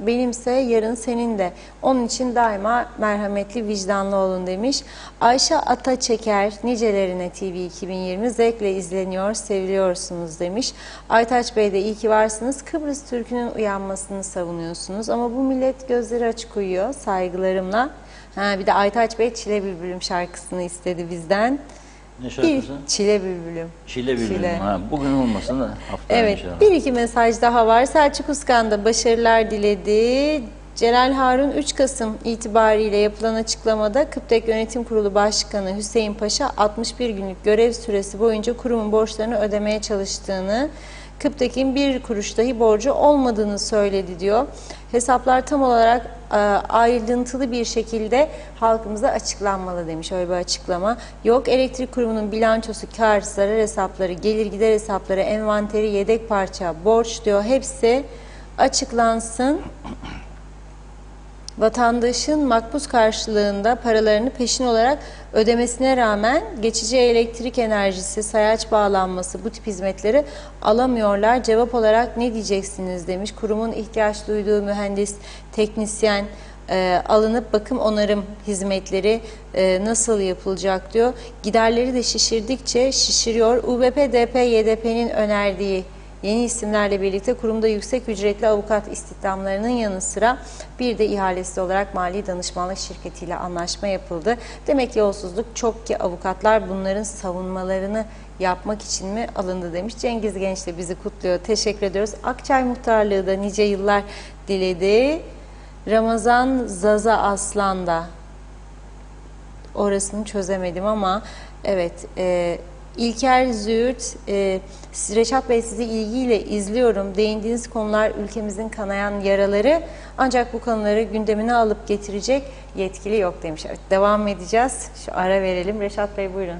benimse yarın senin de. Onun için daima merhametli, vicdanlı olun demiş. Ayşe Ataçeker, nicelerine TV 2020 zevkle izleniyor, seviliyorsunuz demiş. Aytaç Bey de iyi ki varsınız. Kıbrıs Türk'ünün uyanmasını savunuyorsunuz ama bu millet gözleri açık uyuyor, saygılarımla. Bir de Aytaç Bey Çile Bülbülüm şarkısını istedi bizden. Ne şarkısı? Çile Bülbülüm. Çile Bülbülüm. Bugün olmasın da haftaya evet, inşallah. bir iki mesaj daha var. Selçuk Uskan da başarılar diledi. Celal Harun 3 Kasım itibariyle yapılan açıklamada Kıptek Yönetim Kurulu Başkanı Hüseyin Paşa 61 günlük görev süresi boyunca kurumun borçlarını ödemeye çalıştığını, Kıptek'in bir kuruş dahi borcu olmadığını söyledi diyor. Hesaplar tam olarak ayrıntılı bir şekilde halkımıza açıklanmalı demiş. Öyle bir açıklama yok. Elektrik kurumunun bilançosu, kar, zarar hesapları, gelir gider hesapları, envanteri, yedek parça, borç diyor. Hepsi açıklansın Vatandaşın makbuz karşılığında paralarını peşin olarak ödemesine rağmen geçici elektrik enerjisi, sayaç bağlanması bu tip hizmetleri alamıyorlar. Cevap olarak ne diyeceksiniz demiş. Kurumun ihtiyaç duyduğu mühendis, teknisyen alınıp bakım onarım hizmetleri nasıl yapılacak diyor. Giderleri de şişirdikçe şişiriyor. UBP-DP, YDP'nin önerdiği yeni isimlerle birlikte kurumda yüksek ücretli avukat istihdamlarının yanı sıra bir de ihalesi olarak mali danışmanlık şirketiyle anlaşma yapıldı. Demek ki yolsuzluk çok ki avukatlar bunların savunmalarını yapmak için mi alındı demiş. Cengiz Genç de bizi kutluyor. Teşekkür ediyoruz. Akçay Muhtarlığı da nice yıllar diledi. Ramazan Zaza Aslan da orasını çözemedim ama evet, İlker Züğürt, Reşat Bey sizi ilgiyle izliyorum. Değindiğiniz konular ülkemizin kanayan yaraları, ancak bu konuları gündemine alıp getirecek yetkili yok demiş. Evet, devam edeceğiz. Şu ara verelim. Reşat Bey buyurun.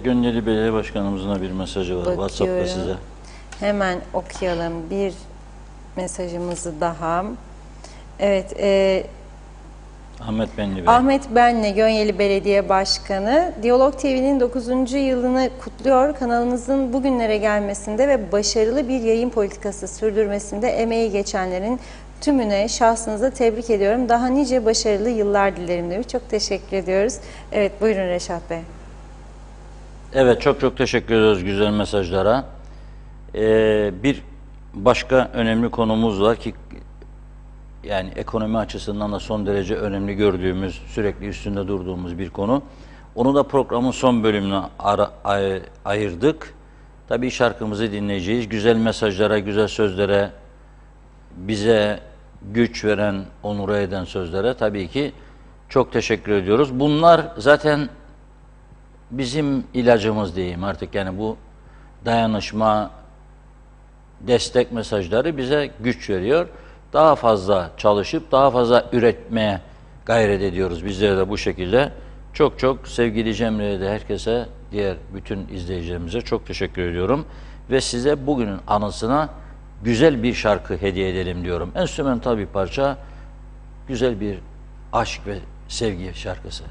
Gönyeli Belediye Başkanımızın bir mesajı var. Bakıyorum. WhatsApp'ta size. Hemen okuyalım bir mesajımızı daha. Evet, Ahmet Benli Bey. Ahmet Benli, Gönyeli Belediye Başkanı. Diyalog TV'nin 9. yılını kutluyor. Kanalınızın bugünlere gelmesinde ve başarılı bir yayın politikası sürdürmesinde emeği geçenlerin tümüne şahsınıza tebrik ediyorum. Daha nice başarılı yıllar dilerim demiş. Çok teşekkür ediyoruz. Evet, buyurun Reşat Bey. Evet, çok teşekkür ediyoruz güzel mesajlara. Bir başka önemli konumuz var ki yani ekonomi açısından da son derece önemli gördüğümüz, sürekli üstünde durduğumuz bir konu. Onu da programın son bölümüne ayırdık. Tabii şarkımızı dinleyeceğiz. Güzel mesajlara, güzel sözlere, bize güç veren, onur eden sözlere tabii ki çok teşekkür ediyoruz. Bunlar zaten bizim ilacımız diyeyim artık, yani bu dayanışma, destek mesajları bize güç veriyor. Daha fazla çalışıp daha fazla üretmeye gayret ediyoruz. Bizler de bu şekilde. Çok sevgili Cemre'ye de herkese, diğer bütün izleyicilerimize çok teşekkür ediyorum. Ve size bugünün anısına güzel bir şarkı hediye edelim diyorum. Enstrümantal bir parça, güzel bir aşk ve sevgi şarkısı.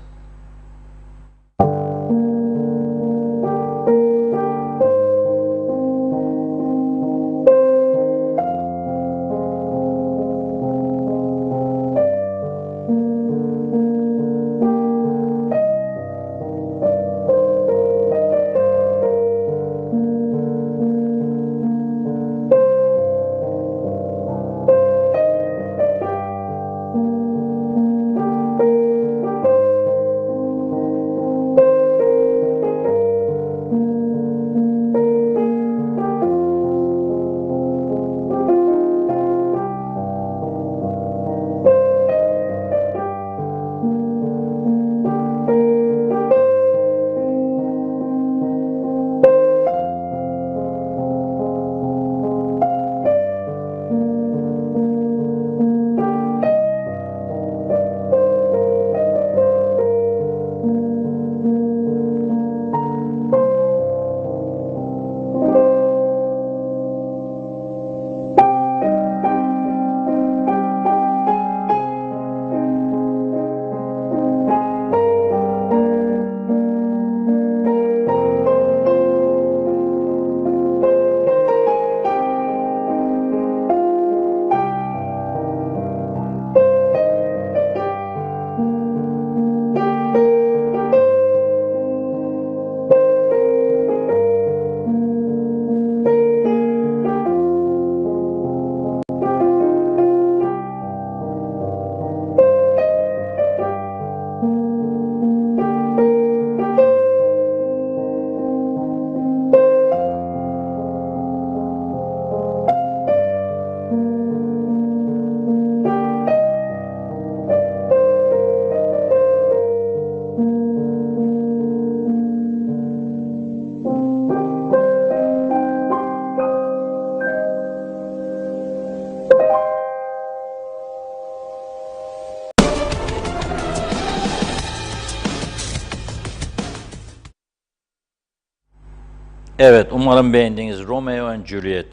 Evet, umarım beğendiniz. Romeo and Juliet.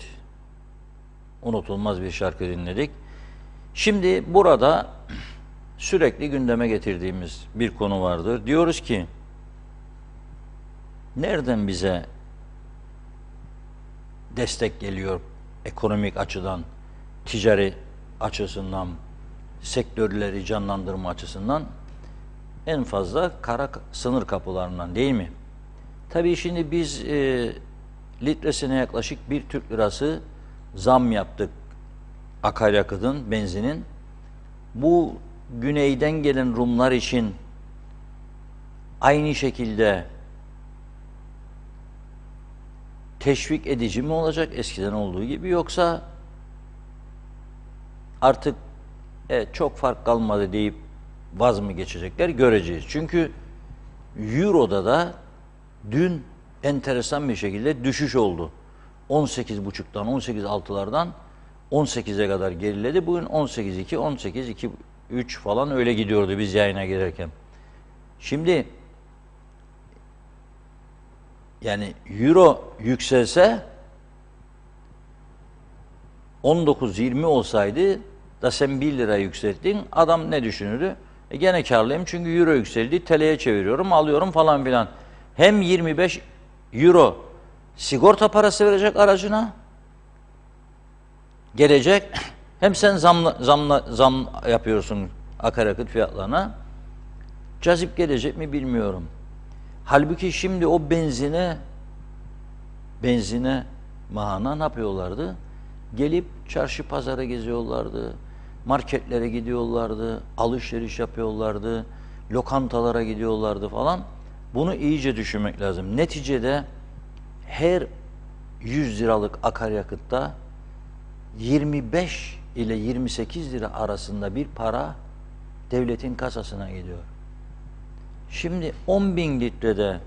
Unutulmaz bir şarkı dinledik. Şimdi burada sürekli gündeme getirdiğimiz bir konu vardır. Diyoruz ki, nereden bize destek geliyor ekonomik açıdan, ticari açısından, sektörleri canlandırma açısından? En fazla kara sınır kapılarından, değil mi? Tabii şimdi biz litresine yaklaşık 1 Türk lirası zam yaptık akaryakıtın, benzinin. Bu güneyden gelen Rumlar için aynı şekilde teşvik edici mi olacak eskiden olduğu gibi, yoksa artık çok fark kalmadı deyip vaz mı geçecekler, göreceğiz. Çünkü Euro'da da dün enteresan bir şekilde düşüş oldu. 18,5'tan 18,6'lardan 18'e kadar geriledi. Bugün 18,2, 18,2,3 falan öyle gidiyordu biz yayına girerken. Şimdi yani Euro yükselse 19-20 olsaydı da sen 1 lira yükselttin, adam ne düşünürdü? Gene karlıyım çünkü Euro yükseldi, TL'ye çeviriyorum, alıyorum falan filan. Hem 25 Euro sigorta parası verecek aracına, gelecek, hem sen zam yapıyorsun akaryakıt fiyatlarına. Cazip gelecek mi bilmiyorum. Halbuki şimdi o benzine mahana ne yapıyorlardı? Gelip çarşı pazara geziyorlardı, marketlere gidiyorlardı, alışveriş yapıyorlardı, lokantalara gidiyorlardı falan. Bunu iyice düşünmek lazım. Neticede her 100 liralık akaryakıtta 25 ile 28 lira arasında bir para devletin kasasına gidiyor. Şimdi 10.000 litrede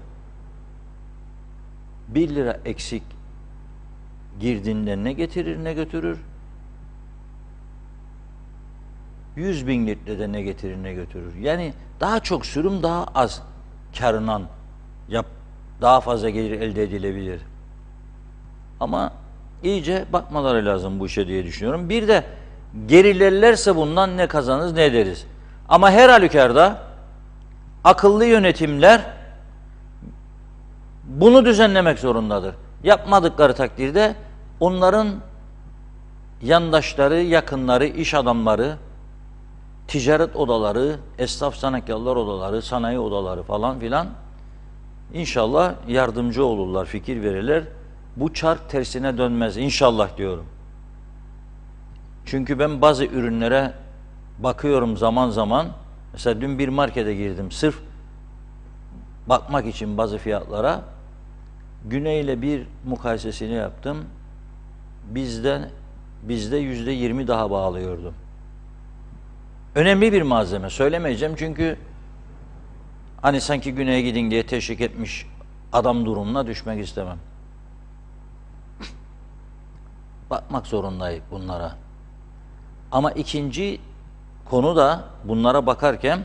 1 lira eksik girdiğinde ne getirir ne götürür? 100.000 litrede ne getirir ne götürür? Yani daha çok sürüm daha az karından daha fazla gelir elde edilebilir. Ama iyice bakmaları lazım bu işe diye düşünüyorum. Bir de gerilerlerse bundan ne kazanırız ne ederiz. Ama her halükarda akıllı yönetimler bunu düzenlemek zorundadır. Yapmadıkları takdirde onların yandaşları, yakınları, iş adamları, ticaret odaları, esnaf sanatkarlar odaları, sanayi odaları falan filan inşallah yardımcı olurlar, fikir verirler. Bu çark tersine dönmez inşallah diyorum. Çünkü ben bazı ürünlere bakıyorum zaman zaman. Mesela dün bir markete girdim sırf bakmak için bazı fiyatlara. Güneyle bir mukayesesini yaptım. Bizde %20 daha bağlıyordum. Önemli bir malzeme. Söylemeyeceğim çünkü hani sanki güneye gidin diye teşvik etmiş adam durumuna düşmek istemem. Bakmak zorundayız bunlara. Ama ikinci konu da bunlara bakarken,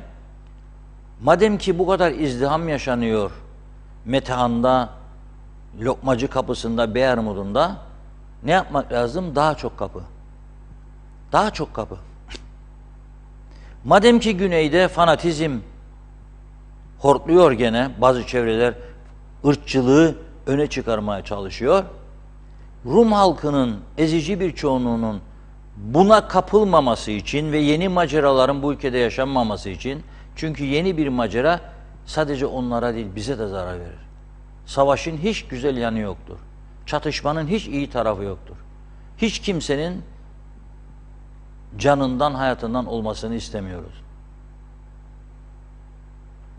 madem ki bu kadar izdiham yaşanıyor Metehan'da, Lokmacı kapısında, Beyarmud'unda, ne yapmak lazım? Daha çok kapı. Daha çok kapı. Madem ki güneyde fanatizm hortluyor gene, bazı çevreler ırkçılığı öne çıkarmaya çalışıyor. Rum halkının ezici bir çoğunluğunun buna kapılmaması için ve yeni maceraların bu ülkede yaşanmaması için, çünkü yeni bir macera sadece onlara değil bize de zarar verir. Savaşın hiç güzel yanı yoktur. Çatışmanın hiç iyi tarafı yoktur. Hiç kimsenin canından, hayatından olmasını istemiyoruz.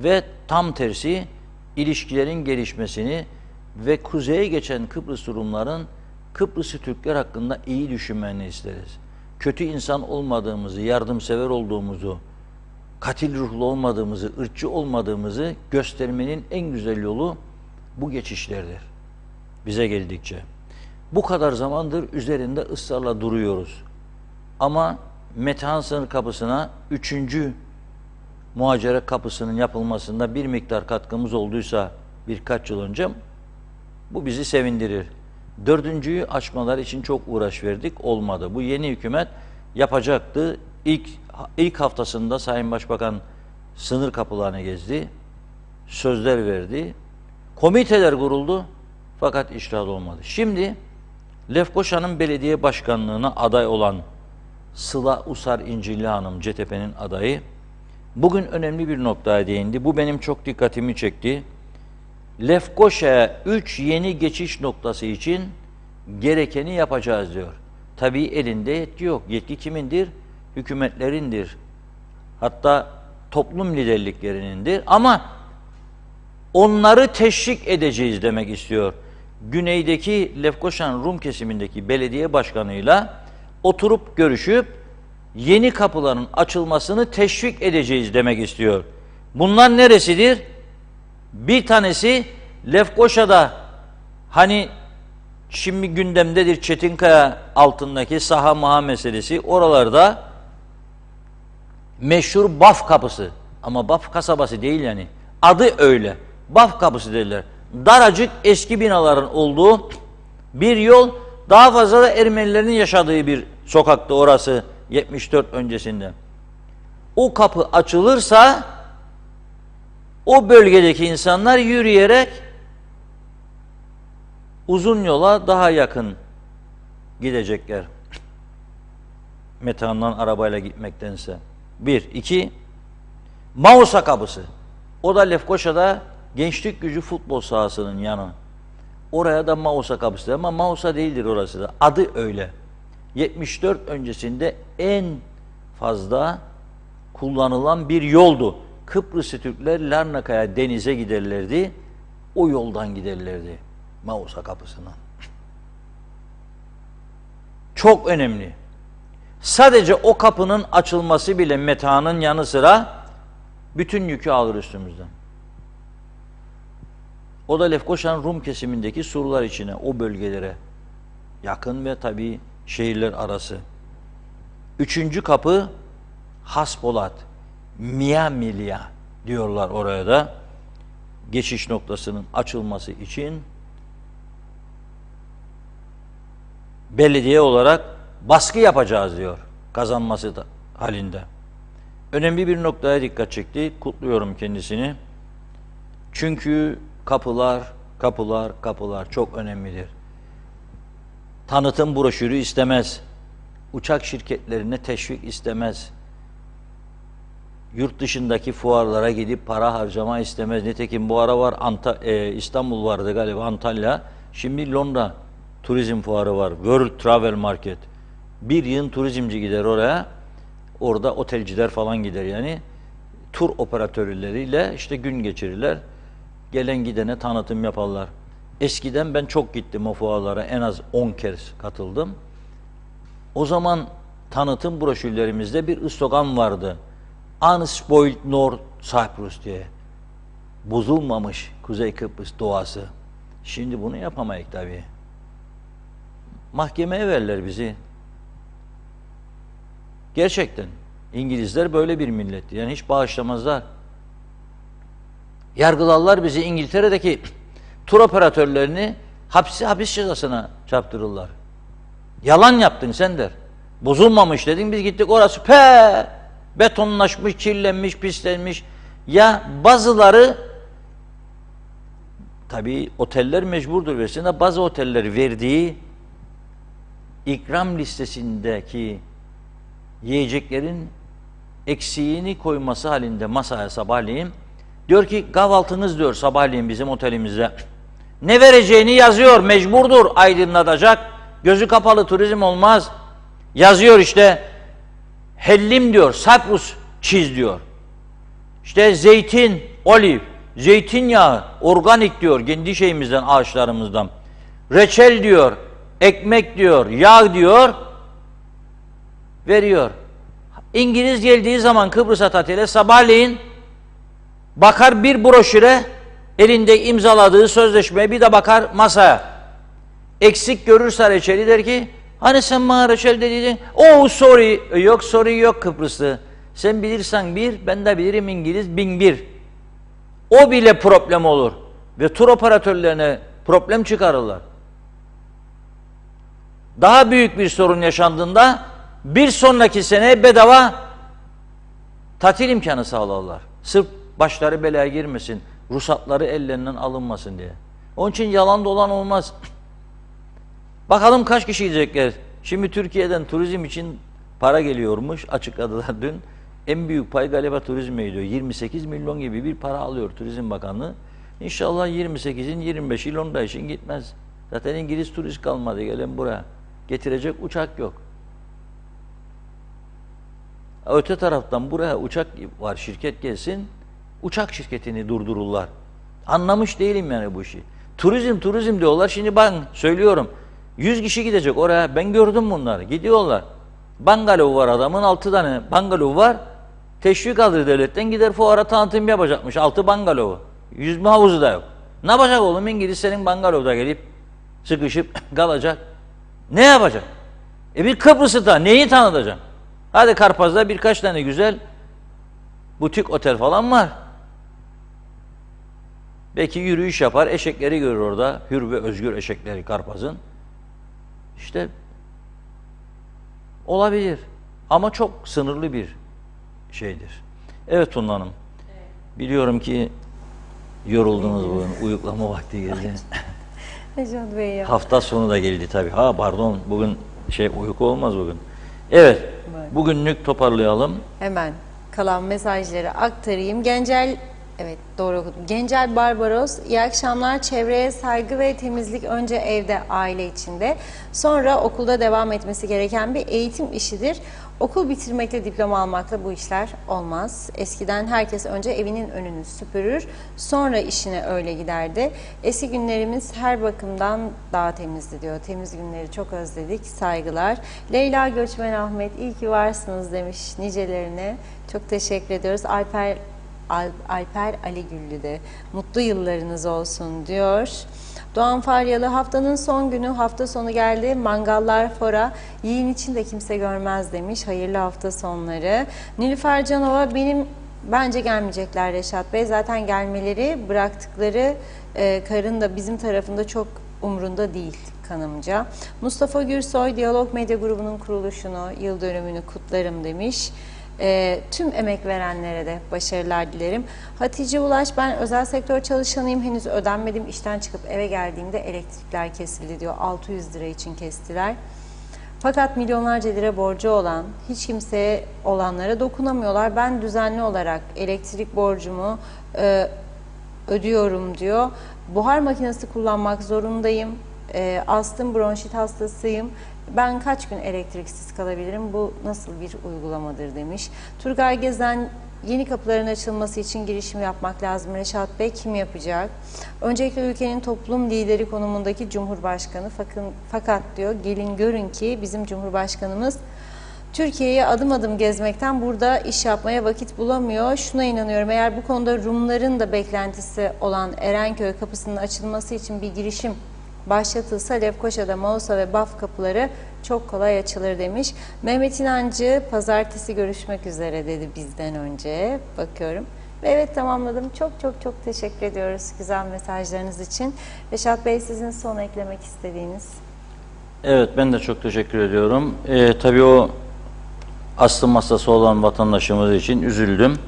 Ve tam tersi ilişkilerin gelişmesini ve kuzeye geçen Kıbrıs Rumların Kıbrıslı Türkler hakkında iyi düşünmeni isteriz. Kötü insan olmadığımızı, yardımsever olduğumuzu, katil ruhlu olmadığımızı, ırkçı olmadığımızı göstermenin en güzel yolu bu geçişlerdir. Bize geldikçe. Bu kadar zamandır üzerinde ısrarla duruyoruz. Ama Metehan sınır kapısına 3. muhaceret kapısının yapılmasında bir miktar katkımız olduysa birkaç yıl önce, bu bizi sevindirir. 4.'yü açmalar için çok uğraş verdik, olmadı. Bu yeni hükümet yapacaktı. İlk ilk haftasında Sayın Başbakan sınır kapılarını gezdi, sözler verdi, komiteler kuruldu fakat iştahat olmadı. Şimdi Lefkoşa'nın belediye başkanlığına aday olan Sıla Usar İncilli Hanım, CTP'nin adayı, bugün önemli bir noktaya değindi. Bu benim çok dikkatimi çekti. Lefkoşa'ya 3 yeni geçiş noktası için gerekeni yapacağız diyor. Tabii elinde yetki yok. Yetki kimindir? Hükümetlerindir. Hatta toplum liderliklerinindir. Ama onları teşvik edeceğiz demek istiyor. Güneydeki Lefkoşa'nın Rum kesimindeki belediye başkanıyla oturup görüşüp yeni kapıların açılmasını teşvik edeceğiz demek istiyor. Bunlar neresidir? Bir tanesi Lefkoşa'da, hani şimdi gündemdedir Çetinkaya altındaki saha maha meselesi. Oralarda meşhur Baf kapısı, ama Baf kasabası değil yani. Adı öyle. Baf kapısı derler. Daracık eski binaların olduğu bir yol, daha fazla da Ermenilerin yaşadığı bir sokakta orası 74 öncesinde. O kapı açılırsa o bölgedeki insanlar yürüyerek uzun yola daha yakın gidecekler. Metehan'dan arabayla gitmektense. Bir. İki, Mausa kapısı. O da Lefkoşa'da Gençlik Gücü futbol sahasının yanı. Oraya da Mausa kapısı, ama Mausa değildir orası da. Adı öyle. 74 öncesinde en fazla kullanılan bir yoldu. Kıbrıslı Türkler Larnaka'ya denize giderlerdi. O yoldan giderlerdi. Mausa kapısından. Çok önemli. Sadece o kapının açılması bile Metehan'ın yanı sıra bütün yükü alır üstümüzden. O da Lefkoşa'nın Rum kesimindeki surlar içine, o bölgelere yakın ve tabii şehirler arası. Üçüncü kapı Haspolat, Miamilya diyorlar oraya da. Geçiş noktasının açılması için belediye olarak baskı yapacağız diyor, kazanması da halinde. Önemli bir noktaya dikkat çekti. Kutluyorum kendisini. Çünkü kapılar çok önemlidir. Tanıtım broşürü istemez. Uçak şirketlerine teşvik istemez. Yurt dışındaki fuarlara gidip para harcama istemez. Nitekim bu ara var, İstanbul vardı galiba, Antalya. Şimdi Londra turizm fuarı var. World Travel Market. Bir yığın turizmci gider oraya. Orada otelciler falan gider yani. Tur operatörleriyle işte gün geçirirler. Gelen gidene tanıtım yaparlar. Eskiden ben çok gittim o fuarlara. En az 10 kez katıldım. O zaman tanıtım broşürlerimizde bir slogan vardı. Unspoiled North Cyprus diye. Bozulmamış Kuzey Kıbrıs doğası. Şimdi bunu yapamayız tabii. Mahkemeye verirler bizi. Gerçekten. İngilizler böyle bir milletti. Yani hiç bağışlamazlar. Yargılarlar bizi, İngiltere'deki tur operatörlerini hapis cezasına çarptırırlar. Yalan yaptın sen der. Bozulmamış dedin, biz gittik orası betonlaşmış, kirlenmiş, pislenmiş. Ya bazıları, tabii oteller mecburdur versin de, bazı oteller verdiği ikram listesindeki yiyeceklerin eksiğini koyması halinde masaya sabahleyin diyor ki kahvaltınız diyor sabahleyin bizim otelimizde. Ne vereceğini yazıyor, mecburdur, aydınlatacak. Gözü kapalı turizm olmaz. Yazıyor işte, hellim diyor, Cyprus cheese diyor. İşte zeytin, oliv, zeytinyağı, organik diyor, kendi şeyimizden, ağaçlarımızdan. Reçel diyor, ekmek diyor, yağ diyor, veriyor. İngiliz geldiği zaman Kıbrıs'a tatile sabahleyin bakar bir broşüre, elinde imzaladığı sözleşmeye, bir de bakar masaya. Eksik görürse reçeli der ki, hani sen bana reçel dediydin? Oh sorry. Yok sorry yok Kıbrıslı. Sen bilirsen bir, ben de bilirim İngiliz 1001. O bile problem olur. Ve tur operatörlerine problem çıkarırlar. Daha büyük bir sorun yaşandığında bir sonraki sene bedava Tatil imkanı sağlarlar. Sırf başları belaya girmesin, ruhsatları ellerinden alınmasın diye. Onun için yalan dolan olmaz. Bakalım kaç kişi gidecekler. Şimdi Türkiye'den turizm için para geliyormuş, açıkladılar dün. En büyük pay galiba turizme gidiyor. 28 milyon gibi bir para alıyor Turizm Bakanlığı. İnşallah 28'in 25'i Londra için gitmez. Zaten İngiliz turist kalmadı gelen buraya. Getirecek uçak yok. Öte taraftan buraya uçak var, şirket gelsin, uçak şirketini durdururlar. Anlamış değilim yani bu işi. Turizm diyorlar. Şimdi ben söylüyorum, 100 kişi gidecek oraya. Ben gördüm bunları. Gidiyorlar. Bangalov var adamın, 6 tane bangalov var. Teşvik alır devletten, gider fuara tanıtım yapacakmış. 6 bangalov'u. Yüzme havuzu da yok. Ne yapacak oğlum? İngiliz senin bangalovda gelip sıkışıp kalacak. Ne yapacak? Bir Kıbrıs'ı da neyi tanıtacak? Hadi Karpaz'da birkaç tane güzel butik otel falan var. Belki yürüyüş yapar, eşekleri görür orada. Hür ve özgür eşekleri Karpaz'ın. İşte olabilir. Ama çok sınırlı bir şeydir. Evet Tuna Hanım. Biliyorum ki yoruldunuz bugün. Uyuklama vakti geldi. Necat Bey ya. Hafta sonu da geldi tabii. Pardon. Bugün uyku olmaz bugün. Evet. Bugünlük toparlayalım. Hemen kalan mesajları aktarayım. Evet doğru okudum. Gencel Barbaros, iyi akşamlar. Çevreye saygı ve temizlik önce evde, aile içinde. Sonra okulda devam etmesi gereken bir eğitim işidir. Okul bitirmekle, diploma almakla bu işler olmaz. Eskiden herkes önce evinin önünü süpürür, sonra işine öyle giderdi. Eski günlerimiz her bakımdan daha temizdi diyor. Temiz günleri çok özledik. Saygılar. Leyla Göçmen Ahmet, iyi ki varsınız demiş nicelerine. Çok teşekkür ediyoruz. Alper Ali Güllü de mutlu yıllarınız olsun diyor. Doğan Faryalı, haftanın son günü, hafta sonu geldi. Mangallar fora, yiyin için de kimse görmez demiş. Hayırlı hafta sonları. Nilüfer Canova, bence gelmeyecekler Reşat Bey. Zaten gelmeleri, bıraktıkları karın da bizim tarafında çok umrunda değil kanımca. Mustafa Gürsoy, Diyalog Medya Grubu'nun kuruluşunu, yıl dönümünü kutlarım demiş. Tüm emek verenlere de başarılar dilerim. Hatice Ulaş, ben özel sektör çalışanıyım, henüz ödenmedim, işten çıkıp eve geldiğimde elektrikler kesildi diyor. 600 lira için kestiler. Fakat milyonlarca lira borcu olan, hiç kimseye olanlara dokunamıyorlar. Ben düzenli olarak elektrik borcumu ödüyorum diyor. Buhar makinesi kullanmak zorundayım. Astım, bronşit hastasıyım. Ben kaç gün elektriksiz kalabilirim? Bu nasıl bir uygulamadır demiş. Turgay Gezen, yeni kapıların açılması için girişim yapmak lazım. Reşat Bey kim yapacak? Öncelikle ülkenin toplum lideri konumundaki Cumhurbaşkanı, fakat diyor gelin görün ki bizim Cumhurbaşkanımız Türkiye'yi adım adım gezmekten burada iş yapmaya vakit bulamıyor. Şuna inanıyorum, eğer bu konuda Rumların da beklentisi olan Erenköy kapısının açılması için bir girişim başlatılsa Lefkoşa'da Mausa ve Baf kapıları çok kolay açılır demiş. Mehmet İnancı, pazartesi görüşmek üzere dedi bizden önce. Bakıyorum. Ve evet, tamamladım. Çok teşekkür ediyoruz güzel mesajlarınız için. Reşat Bey, sizin son eklemek istediğiniz? Evet, ben de çok teşekkür ediyorum. Tabii o astım hastası olan vatandaşımız için üzüldüm.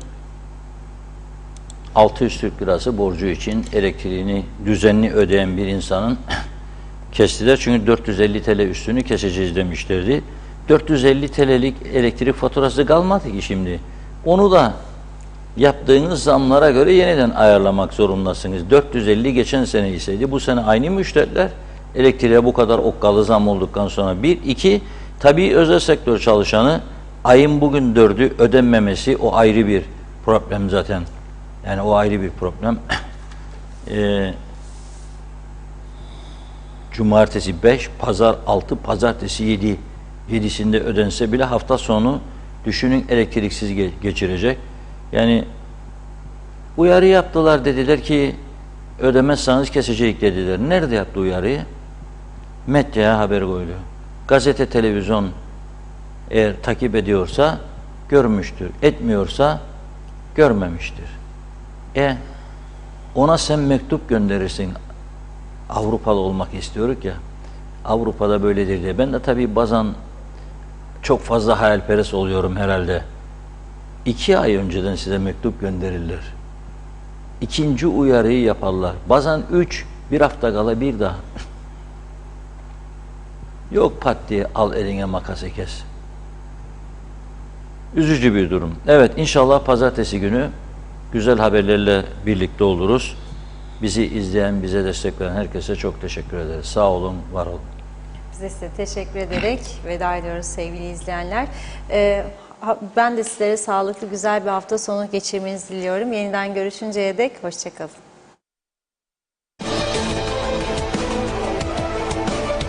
600 Türk lirası borcu için elektriğini düzenli ödeyen bir insanın kestiler. Çünkü 450 TL üstünü keseceğiz demişlerdi. 450 TL'lik elektrik faturası kalmadı ki şimdi. Onu da yaptığınız zamlara göre yeniden ayarlamak zorundasınız. 450 geçen sene iseydi, bu sene aynı müşteriler. Elektriğe bu kadar okkalı zam olduktan sonra bir. İki, tabii özel sektör çalışanı ayın bugün 4'ü ödenmemesi o ayrı bir problem zaten. Yani o ayrı bir problem. Cumartesi 5, pazar 6, pazartesi 7. 7'sinde ödense bile hafta sonu düşünün elektriksiz geçirecek. Yani uyarı yaptılar, dediler ki ödemezseniz kesecek dediler. Nerede yaptı uyarıyı? Medyaya haber koyuyor. Gazete, televizyon eğer takip ediyorsa görmüştür. Etmiyorsa görmemiştir. Ona sen mektup gönderirsin. Avrupalı olmak istiyoruz ya. Avrupa'da böyledir diye. Ben de tabii bazen çok fazla hayalperest oluyorum herhalde. 2 ay önceden size mektup gönderirler. İkinci uyarıyı yaparlar. Bazen 3, bir hafta kala bir daha. Yok pat diye al eline makası kes. Üzücü bir durum. Evet, inşallah pazartesi günü güzel haberlerle birlikte oluruz. Bizi izleyen, bize destek veren herkese çok teşekkür ederiz. Sağ olun, var olun. Biz de size teşekkür ederek veda ediyoruz sevgili izleyenler. Ben de sizlere sağlıklı, güzel bir hafta sonu geçirmenizi diliyorum. Yeniden görüşünceye dek hoşça kalın.